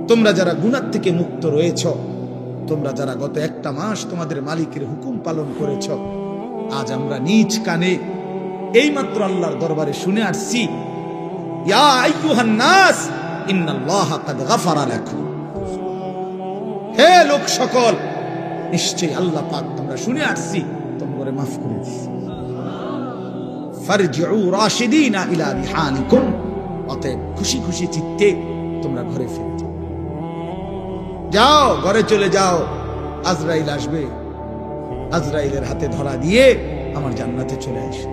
তোমরা যারা গুনাহ থেকে মুক্ত রয়েছ, তোমরা যারা গত একটা মাস তোমাদের মালিকের হুকুম পালন করেছ, আজ আমরা নিজ কানে এইমাত্র আল্লাহর দরবারে শুনে আসছি, ইয়া আইয়ুহান নাস ইন্নাল্লাহা কাদ গাফারা লাকুম। হে লোক সকল, নিশ্চয়ই আল্লাহ পাক, আমরা শুনে আসছি, তোমরা মাফ করে দিয়েছে। ফারজিউ রাশিদিনা ইলা রিহালিকুম, অতএব খুশি খুশি চিত্তে তোমরা ঘরে ফিরে যাও। যাও, ঘরে চলে যাও, আজরাইল আসবে, আজরাইলের হাতে ধরা দিয়ে আমার জান্নাতে চলে আসো।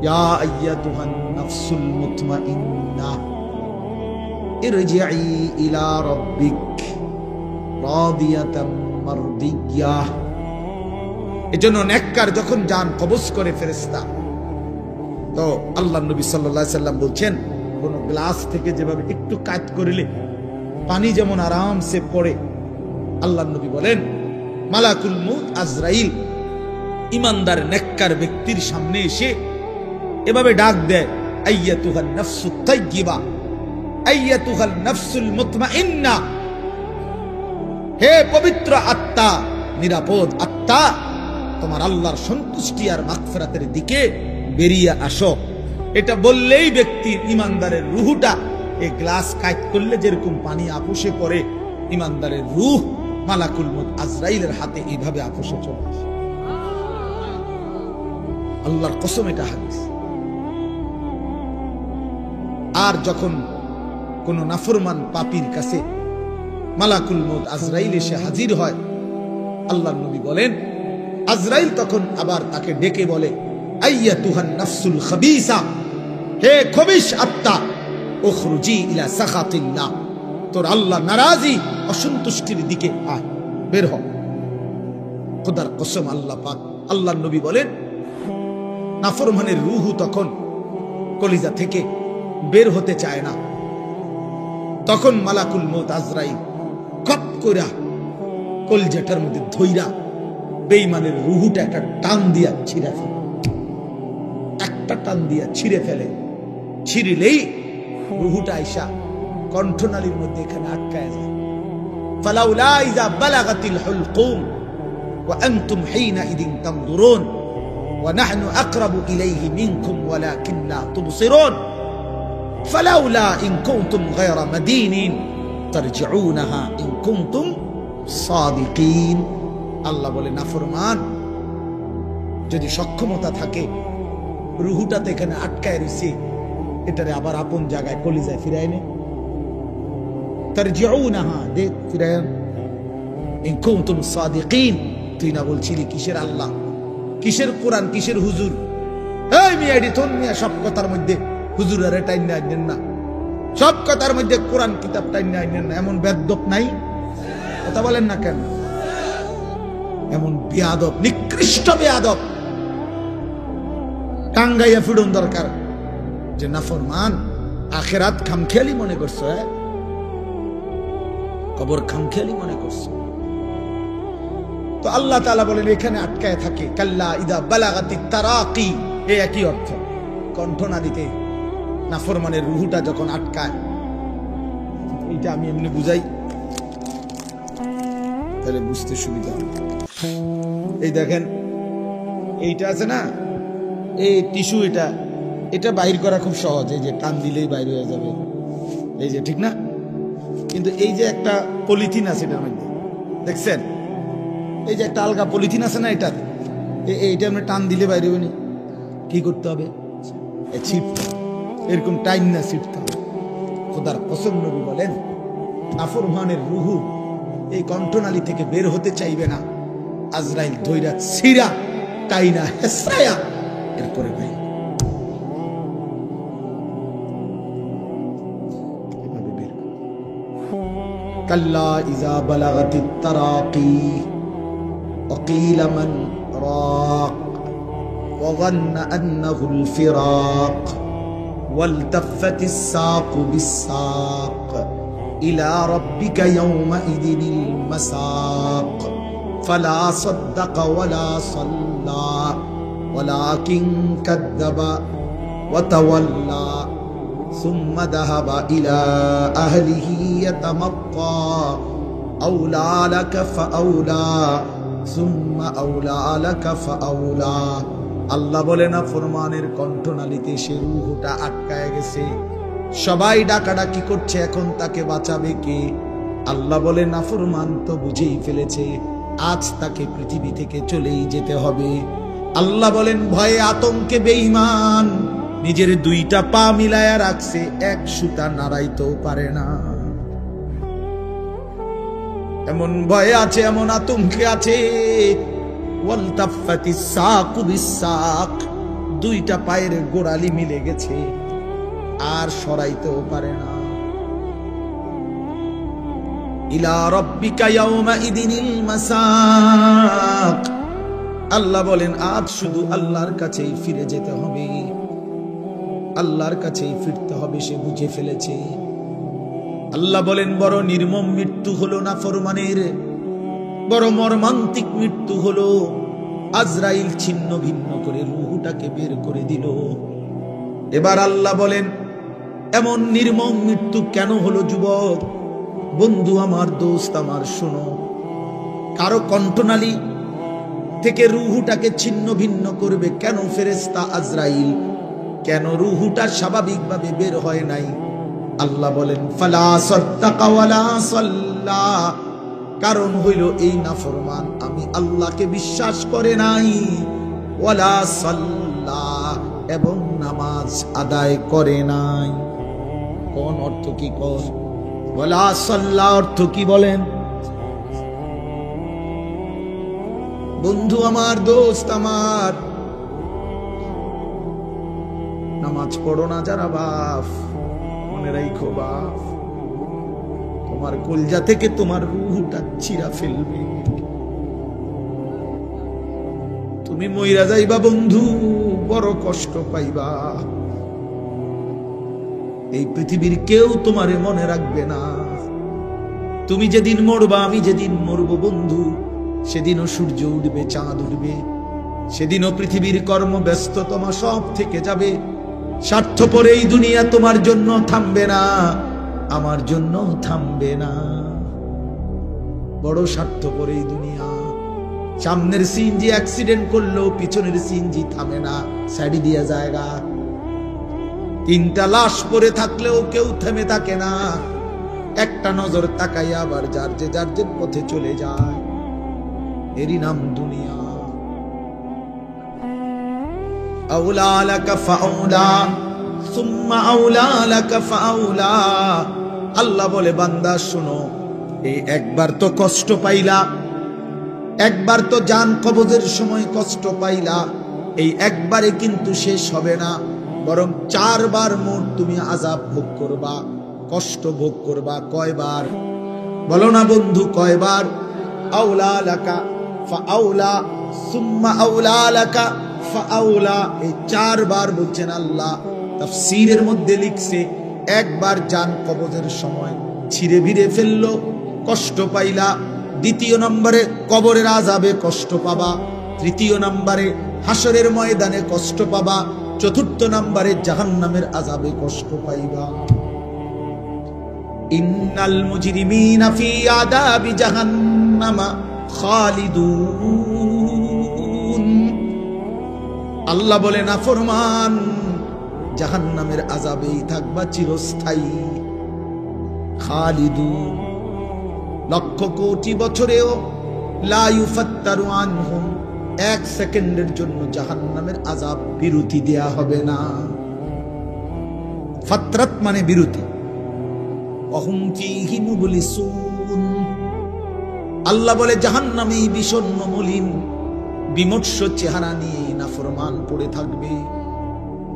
ইয়া আইয়াতুহান নাফসুল মুতমাইন্নাহ ইরজিই ইলা রাব্বিক রাদিয়াতাম মারদিয়াহ। এজন্য নেককার যখন জান কবজ করে ফেরেশতা, তো আল্লাহর নবী সাল্লাল্লাহু আলাইহি সাল্লাম বলছেন, কোন গ্লাস থেকে যেভাবে একটু কাট করলে পানি যেমন আরামসে পড়ে, আল্লাহর নবী বলেন মালাকুল মউত আজরাইল ইমানদার নেককার ব্যক্তির সামনে এসে এভাবে ডাক দেয়, আইয়াতুহান নাফসুত তাইয়্যিবা আইয়াতুহাল নাফসুল মুতমাইন্না, হে পবিত্র আত্মা, নিরাপদ আত্মা, তোমার আল্লাহর সন্তুষ্টি আর মাগফিরাতের দিকে বেরিয়ে আসো। এটা বললেই ব্যক্তির ইমানদারের রূহটা এই গ্লাস কাট করলে যেরকম পানি আপুসে পড়ে, ইমানদারের রূহ মালাকুল মউত আজরাইলের হাতে এইভাবে আপুসে চলে আসে। আল্লাহর কসম, এটা হাদিস। আর যখন কোন নাফরমান পাপীর কাছে মালাকুল মউত আজরাইল এসে হাজির হয়, আল্লাহর নবী বলেন, আজরাইল তখন আবার তাকে ডেকে বলে, আইয়াতুহান নাফসুল খাবিসা, হে খবিশ আত্মা, উখরুজি ইলা সাখাতিল্লাহ, তোর আল্লাহ নারাজি অসন্তুষ্টির দিকে আয়, বের হ। খোদার কসম, আল্লাহ পাক, আল্লাহর নবী বলেন, নাফরমানের রূহ তখন কলিজা থেকে বের হতে চায় না। তখন মালাকুল মউত আজরাইল কপ কইরা কলজাটার মধ্যে ধইরা বেঈমানের রূহটা একটা টান দিয়া ছিঁড়ে ফেলে, একটা টান দিয়া ছিঁড়ে ফেলে। ছিঁড়লেই রূহটা আইসা কণ্ঠনালীর মধ্যে এখানে আটকায় যায়। ফালাউলা ইযা বালাগাতিল হুলকুম ওয়া আনতুম হিনাইদিন তানজুরুন ওয়া নাহনু আকরাবু ইলাইহি মিনকুম ওয়ালাকিন্না তুবসিরুন ফালাউলা ইন কুনতুম গায়রা মাদিনিন তারজিউনাহা ইন কুনতুম সাদিকিন। আল্লাহ বলে, নাফরমান যদি সক্ষমতা থাকে, রূহটাতে এখানে আটকায় রইছে, এটারে আবার আপন জায়গায় কলিজায় ফিরায় নে, তারজিউনাহা, দে ফিরায়, ইন কুনতুম সাদিকিন। তুই না বলছিলি কিসের আল্লাহ, কিসের কোরআন, কিসের হুজুর? এই মিয়া, এডি থন মিয়া, সব কথার মধ্যে হুজুর আরে টাইন আইনেন না, সব কথার মধ্যে কোরআন কিতাব টাইন আইনেন না, এমন বেয়াদব নাই? কথা বলেন না কেন? এমন বেয়াদব, নিকৃষ্ট বেয়াদব টাঙ্গাইয়া ফিরুন দরকার। যে নাফরমান, আখিরাত খামখেয়ালি মনে করছো, কবর খামখেয়ালি মনে করছো। তো আল্লাহ তাআলা বলেন, এখানে আটকায় থাকে, কাল্লা ইদা বালাগাতিত তারাকি, এই একই অর্থ। কণ্ঠনালীতে নাফরমানের রূহটা যখন আটকায়, এটা আমি এমনি বুঝাই তাহলে বুঝতে সুবিধা। এই দেখেন, এইটা আছে না, এই টিস্যু, এটা এটা বাইর করা খুব সহজ, এই যে টান দিলেই বাইর হয়ে যাবে, এই যে, ঠিক না? কিন্তু এই যে একটা পলিথিন আছে এটার মধ্যে, দেখছেন? এই যে একটা আলগা পলিথিন আছে না, এটা এইটা আমরা টান দিলে বাইরে হবে না। কি করতে হবে? ছিটতে, এরকম টাইম না ছিটতে হবে। খোদার কসম নবী বলেন, নাফরমানের রুহু এই কণ্ঠনালী থেকে বের হতে চাইবে না, আজরাইল ধইরা ছিড়া টাইনা হেসরায়া এরপরে ভাই কাল্লা ইজা বালাগাতিত তারাকি وقيل من راق وظن أنه الفراق والتفت الساق بالساق إلى ربك يومئذ المساق فلا صدق ولا صلى ولكن كذب وتولى ثم ذهب إلى أهله يتمطى أولى لك فأولى ثم أولى لك فأولى আল্লাহ বলে না ফরমানের কণ্ঠনালীতে সে রূহটা আটকায় গেছে, সবাই ডাকাডাকি করছে, এখন তাকে বাঁচাবে কে? আল্লাহ বলে না ফরমান তো বুঝেই ফেলেছে, আজ তাকে পৃথিবী থেকে চলেই যেতে হবে। আল্লাহ বলেন ভয়ে আতঙ্কে বেঈমান নিজের দুইটা পা মিলায়া রাখছে, এক সুতা নাড়াইতেও পারে না, এমন ভয়ে আছে, এমন আতঙ্কে আছে। ওয়ালতাফাতিস সাকু বিসাক, দুইটা পায়ের গোড়ালি মিলে গেছে, আর সরাইতেও পারে না। ইলা রাব্বিকা ইয়াওমা ইদিনিল মাসাক, আল্লাহ বলেন আজ শুধু আল্লাহর কাছেই ফিরে যেতে হবে, আল্লাহর কাছেই ফিরতে হবে, সে বুঝে ফেলেছে। আল্লাহ বলেন বড় নির্মম মৃত্যু হলো না ফরমানের, বড় মর্মান্তিক মৃত্যু হলো। আজরাইল ছিন্ন ভিন্ন করে রূহটাকে বের করে দিল। এবার আল্লাহ বলেন এমন নির্মম মৃত্যু কেন হলো যুবক? বন্ধু আমার, দোস্ত আমার, শোনো, কারো কণ্ঠনালী থেকে রূহটাকে ছিন্ন ভিন্ন করবে কেন ফেরেশতা আজরাইল? কেন রূহটা স্বাভাবিকভাবে বের হয় নাই? আল্লাহ বলেন ফালা সাদ্দাকা ওয়ালা সাল্লা, কারণ হইল এই নাফরমান আমি আল্লাহকে বিশ্বাস করে নাই, ওয়ালা সাল্লা, এবং নামাজ আদায় করে নাই। কোন অর্থ কি? কোন ওয়ালা সাল্লা অর্থ কি বলেন? বন্ধু আমার, দোস্ত আমার, নামাজ পড়ো না যারা বাপ, মনে রাখো বাপ, তোমার কলজা থেকে তোমার রূহটা ছিঁড়া ফেলবে, তুমি মইরা যাইবা বন্ধু, বড় কষ্ট পাইবা। এই পৃথিবীর কেউ তোমারে মনে রাখবে না। তুমি যেদিন মরবা, আমি যেদিন মরবো বন্ধু, সেদিনও সূর্য উঠবে, চাঁদ উঠবে, সেদিনও পৃথিবীর কর্মব্যস্ততমা সব থেকে যাবে। স্বার্থপর এই দুনিয়া তোমার জন্য থামবে না, আমার জন্য থামবে না। বড় স্বার্থপর এই দুনিয়া। সামনের সিএনজি অ্যাক্সিডেন্ট করলেও পিছনের সিএনজি থামে না, সাইড দিয়া জায়গা। তিনটা লাশ পড়ে থাকলেও কেউ থেমে থাকে না, একটা নজর তাকাইয়া আবার যার যে পথে চলে যায়। এরই নাম দুনিয়া। আউলা লাকা ফাউলা সুম্মা আউলা লাকা ফাউলা। আল্লাহ বলে বান্দা শোনো, এই একবার তো কষ্ট পাইলা, একবার তো জান কবজের সময় কষ্ট পাইলা, এই একবারে কিন্তু শেষ হবে না, বরং 4 বার মোট তুমি আযাব ভোগ করবা, কষ্ট ভোগ করবা। কয়বার বলো না বন্ধু, কয়বার? আউলা লাকা ফাউলা সুম্মা আউলা লাকা ফাউলা, এই 4 বার বলছেন আল্লাহ। তাফসীরের মধ্যে লিখছে একবার জান কবজের সময় ছিঁড়ে ভিড়ে ফেললো, কষ্ট পাইলা। দ্বিতীয় নম্বরে কবরের আযাবে কষ্ট পাবা, তৃতীয় নম্বরে হাসরের ময়দানে কষ্ট পাবা, চতুর্থ নম্বরে জাহান্নামের আযাবে কষ্ট পাইবা। ইন্নাল মুজরিমিনা ফি আযাবি জাহান্নামা খালিদুন। আল্লাহ বলে নাফরমান জাহান্নামের আযাবেই থাকবা চিরস্থায়ী, খালিদুন, লক্ষ কোটি বছরেও লা ইউফাত্তারু আনহুম, এক সেকেন্ডের জন্য জাহান্নামের আযাব বিরতি দেয়া হবে না। ফাতরাত মানে বিরতি। অহুম ফীহি মুবলিসুন, আল্লাহ বলে জাহান্নামী বিষণ্ণ মলিন বিমর্ষ চেহারা নিয়ে নাফরমান পড়ে থাকবে,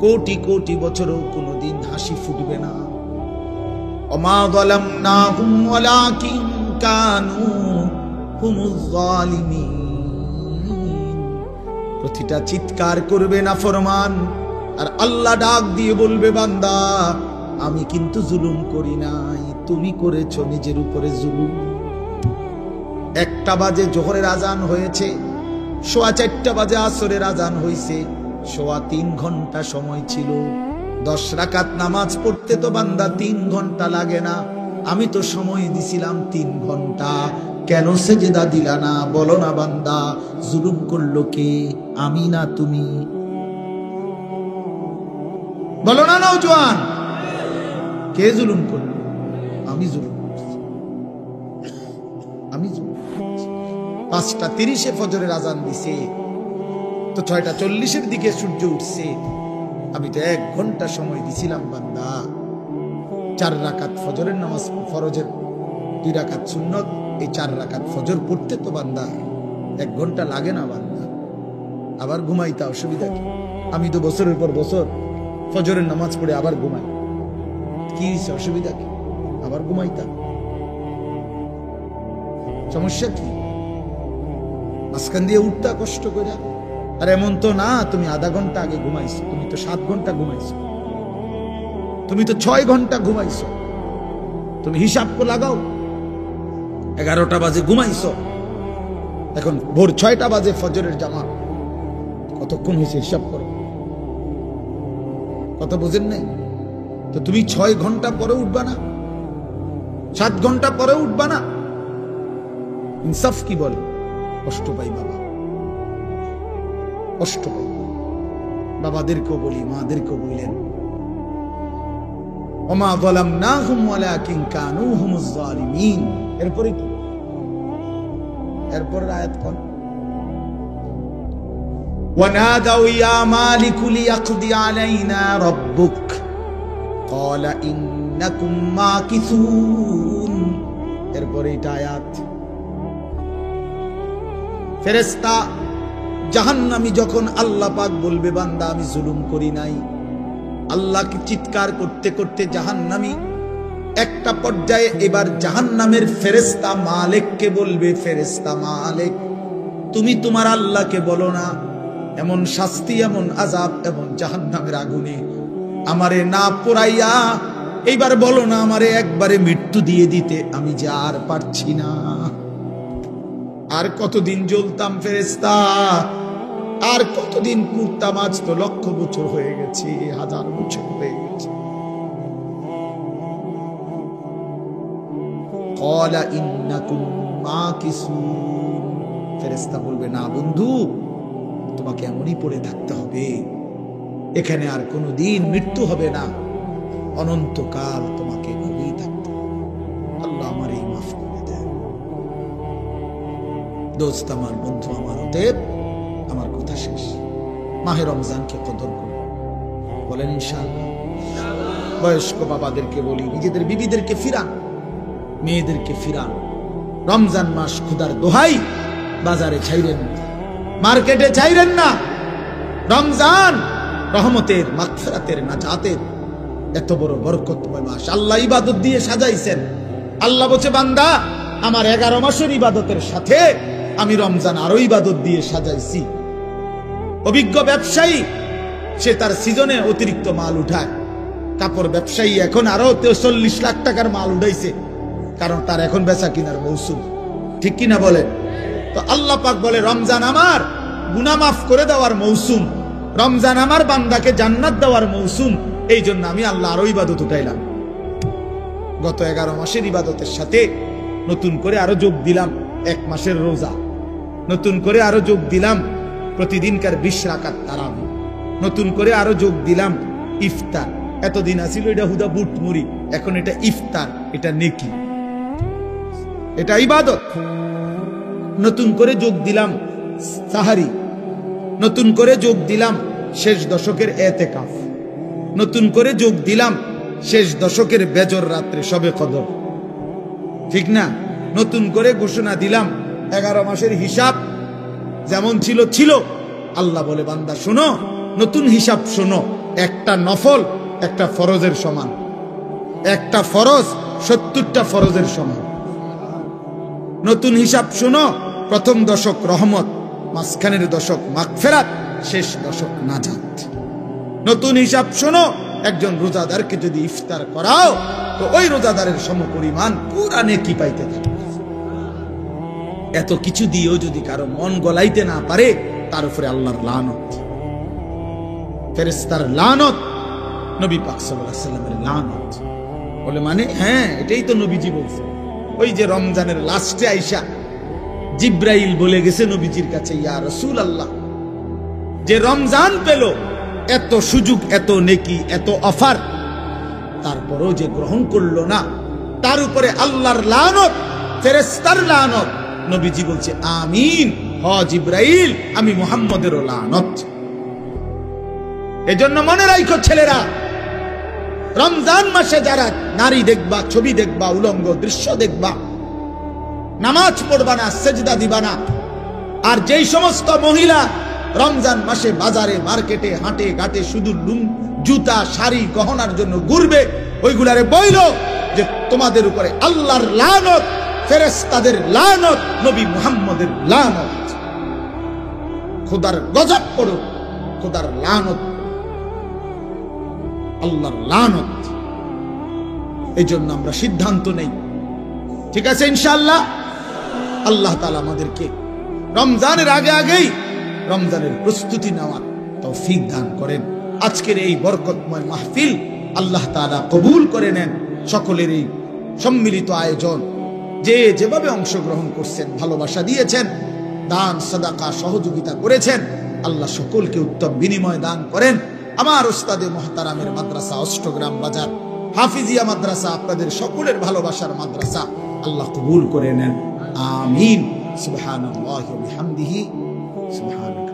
কোটি কোটি বছরও কোনোদিন হাসি ফুটবে না। ওমা যালামনাহুম ওয়ালাকিন কানু হুমুজ জালিমিন, প্রতিটা চিৎকার করবে নাফরমান আর আল্লাহ ডাক দিয়ে বলবে বান্দা আমি কিন্তু জুলুম করি নাই, তুমি করেছো নিজের উপরে জুলুম। 1টা বাজে জোহরের আজান হয়েছে, 4:15 বাজে আসরের আজান হয়েছে, 3.25 ঘন্টা সময় ছিল। 10 রাকাত নামাজ পড়তে তো বান্দা 3 ঘন্টা লাগে না, আমি তো সময় দিছিলাম 3 ঘন্টা, কেন সেজদা দিলা না? বলো না বান্দা, জুলুম করলো কে? আমি না তুমি? বলো না নওজোয়ান, কে জুলুম করলো? আমি জুলুম করছি, আমি জুলুম করছি। 5:30 ফজরের আজান দিছে, তো 6:40 দিকে সূর্য উঠছে, আমি তো 1 ঘন্টা সময় দিছিলাম বান্দা। 4 রাকাত ফজরের নামাজ, ফরজের 2 রাকাত সুন্নত, এই 4 রাকাত ফজর পড়তে তো বান্দা 1 ঘন্টা লাগে না বান্দা। আবার ঘুমাইতা অসুবিধা কি? আমি তো বছরের পর বছর ফজরের নামাজ পড়ে আবার ঘুমাই, কি হয়েছে? অসুবিধা কি? আবার ঘুমাইতা, সমস্যা কি? মাঝখান দিয়ে উঠতা কষ্ট করে। আর এমন তো না তুমি আধা ঘন্টা আগে ঘুমাইছো, তুমি তো 7 ঘন্টা ঘুমাইছো, তুমি তো 6 ঘন্টা ঘুমাইছো। তুমি হিসাব করে লাগাও, 11টা বাজে ঘুমাইছো, এখন ভোর 6টা বাজে ফজরের জামাত, কতক্ষণ হয়েছে হিসাব করো। কথা বুঝেন নাই? তো তুমি 6 ঘন্টা পরে উঠবা না? 7 ঘন্টা পরে উঠবা না? ইনসাফ কি বলে? কষ্ট পাই বাবা, কষ্ট পাই। বাবাদেরকেও বলি, মাদেরকেও বললেন ওমা যালামনাহুম ওয়ালাকিন কানু হুমুজ জালিমিন। এরপরে কি? এরপর আয়াত কোন? ওয়ানাদাউ ইয়া মালিকু লিয়াকদি আলাইনা রাব্বুক ক্বালা ইন্নাকুম মাকিসুন। এরপরে এটা আয়াত। ফেরেশতা জাহান্নামী যখন আল্লাহ পাক বলবে বান্দা আমি জুলুম করি নাই, আল্লাহকে চিৎকার করতে করতে জাহান্নামী একটা পর্যায়ে এবার জাহান্নামের ফেরেশতা মালিককে বলবে, ফেরেশতা মালিক তুমি তোমার আল্লাহকে বলো না এমন শাস্তি, এমন আযাব, এমন জাহান্নামের আগুনে আমারে না পোড়াইয়া এইবার বলো না আমারে একবারে মৃত্যু দিয়ে দিতে, আমি যে আর পারছি না। আর কতদিন জ্বলতাম ফেরেশতা, আর কতদিন পুড়তাম? আজ তো 1,00,000 বছর হয়ে গেছে, 1000 বছর হয়ে গেছে। ক্বালা ইন্নাকুম মাকিসুন। ফেরেশতা বলবে না বন্ধু, তোমাকে এমনই পড়ে থাকতে হবে, এখানে আর কোনোদিন মৃত্যু হবে না, অনন্তকাল তোমাকে এভাবেই থাকতে হবে। আল্লাহ আমার এই মাফ করে দেন। দোস্ত আমার, বন্ধু আমার, অতএব আমার কথা শেষ। মাহে রমজানকে কদর করুন, বলেন ইনশাআল্লাহ। বয়স্ক বাবাদেরকে বলি নিজেদের বিবিদেরকে ফিরান, মেয়েদেরকে ফিরান। রমজান মাস খুদার দোহাই বাজারে ছাইরেন না, মার্কেটে ছাইরেন না। রমজান রহমতের, মাগফিরাতের, নাজাতের এত বড় বরকতময় মাস আল্লাহ ইবাদত দিয়ে সাজাইছেন। আল্লাহ বলছে বান্দা আমার 11 মাসের ইবাদতের সাথে আমি রমজান আরো ইবাদত দিয়ে সাজাইছি। অভিজ্ঞ ব্যবসায়ী সে তার সিজনে অতিরিক্ত মাল উঠায়, কাপড় ব্যবসায়ী এখন আরো 40 লাখ টাকার মাল উঠাইছে, কারণ তার এখন বেচা কিনার মৌসুম, ঠিক কিনা বলে? তো আল্লাহ পাক বলে রমজান আমার গুনাহ মাফ করে দেওয়ার মৌসুম, রমজান আমার বান্দাকে জান্নাত দেওয়ার মৌসুম, এই জন্য আমি আল্লাহ আরো ইবাদত উঠাইলাম। গত 11 মাসের ইবাদতের সাথে নতুন করে আরো যোগ দিলাম 1 মাসের রোজা, নতুন করে আরো যোগ দিলাম প্রতিদিনকার 20 রাকাত তারাবি। নতুন করে আরো যোগ দিলাম ইফতার। এতদিন আছিল এটা হুদা বুট মুড়ি, এখন এটা ইফতার, এটা নেকি, এটা ইবাদত। নতুন করে যোগ দিলাম সাহারি, নতুন করে যোগ দিলাম শেষ দশকের এতেকাফ, নতুন করে যোগ দিলাম শেষ দশকের বেজর রাত্রে শবে কদর, ঠিক না? নতুন করে ঘোষণা দিলাম 11 মাসের হিসাব যেমন ছিল ছিল। আল্লাহ বলে বান্দা শোনো, নতুন হিসাব শোনো, একটা নফল একটা ফরজের সমান, একটা ফরজ 70টা ফরজের সমান। নতুন হিসাব শোনো, প্রথম দশক রহমত, মাঝখানের দশক মাগফিরাত, শেষ দশক নাজাত। নতুন হিসাব শোনো, একজন রোজাদারকে যদি ইফতার করাও তো ওই রোজাদারের সমপরিমাণ পুরা নেকি পাইতে থাকে। এত কিছু দিয়েও যদি কারো মন গলাইতে না পারে, তার উপরে আল্লাহর লানত, ফেরেশতার লানত, নবী পাক সাল্লাল্লাহু আলাইহি ওয়াসাল্লামের লানত। বলে মানে হ্যাঁ, এটাই তো নবীজি বলছে। ওই যে রমজানের লাস্টে আইসা জিব্রাইল বলে গেছে নবীজির কাছে, ইয়া রাসূলুল্লাহ, যে রমজান পেল, এত সুযোগ, এত নেকি, এত অফার, তারপরও যে গ্রহণ করলো না, তার উপরে আল্লাহর লানত, ফেরেশতার লানত। নবীজি বলছে আমিন, হ জিব্রাইল, আমি মুহাম্মদেরও লানত। এজন্য মনে রাখো ছেলেরা, রমজান মাসে যারা নারী দেখবা, ছবি দেখবা, উলঙ্গ দৃশ্য দেখবা, নামাজ পড়বা না, সেজদা দিবা না। আর যেই সমস্ত মহিলা রমজান মাসে বাজারে মার্কেটে হাটে ঘাটে শুধু জুতা শাড়ি গহনার জন্য ঘুরবে, ওইগুলারে বইল যে তোমাদের উপরে আল্লাহর লানত, ফেরেশতাদের লানত, নবী মুহাম্মদের লানত, খোদার গজব পড়ো, খোদার লানত, আল্লাহর লানত। এই জন্য আমরা সিদ্ধান্ত নেই, ঠিক আছে ইনশাআল্লাহ, আল্লাহ তাআলা আমাদেরকে রমজানের আগে আগেই রমজানের প্রস্তুতি নেওয়ার তৌফিক দান করেন। আজকের এই বরকতময় মাহফিল আল্লাহ তাআলা কবুল করে নেন। সকলের এই সম্মিলিত আয়োজন, যে যেভাবে অংশগ্রহণ করছেন, ভালোবাসা দিয়েছেন, দান সাদাকা সহযোগিতা করেছেন, আল্লাহ সকলকে উত্তম বিনিময় দান করেন। আমার উস্তাদে মুহতারামের মাদ্রাসা অষ্টগ্রাম বাজার হাফিজিয়া মাদ্রাসা আপনাদের সকলের ভালোবাসার মাদ্রাসা, আল্লাহ কবুল করে নেন, আমিন। সুবহানাল্লাহি ওয়া বিহামদিহি, সুবহানাল্লাহ।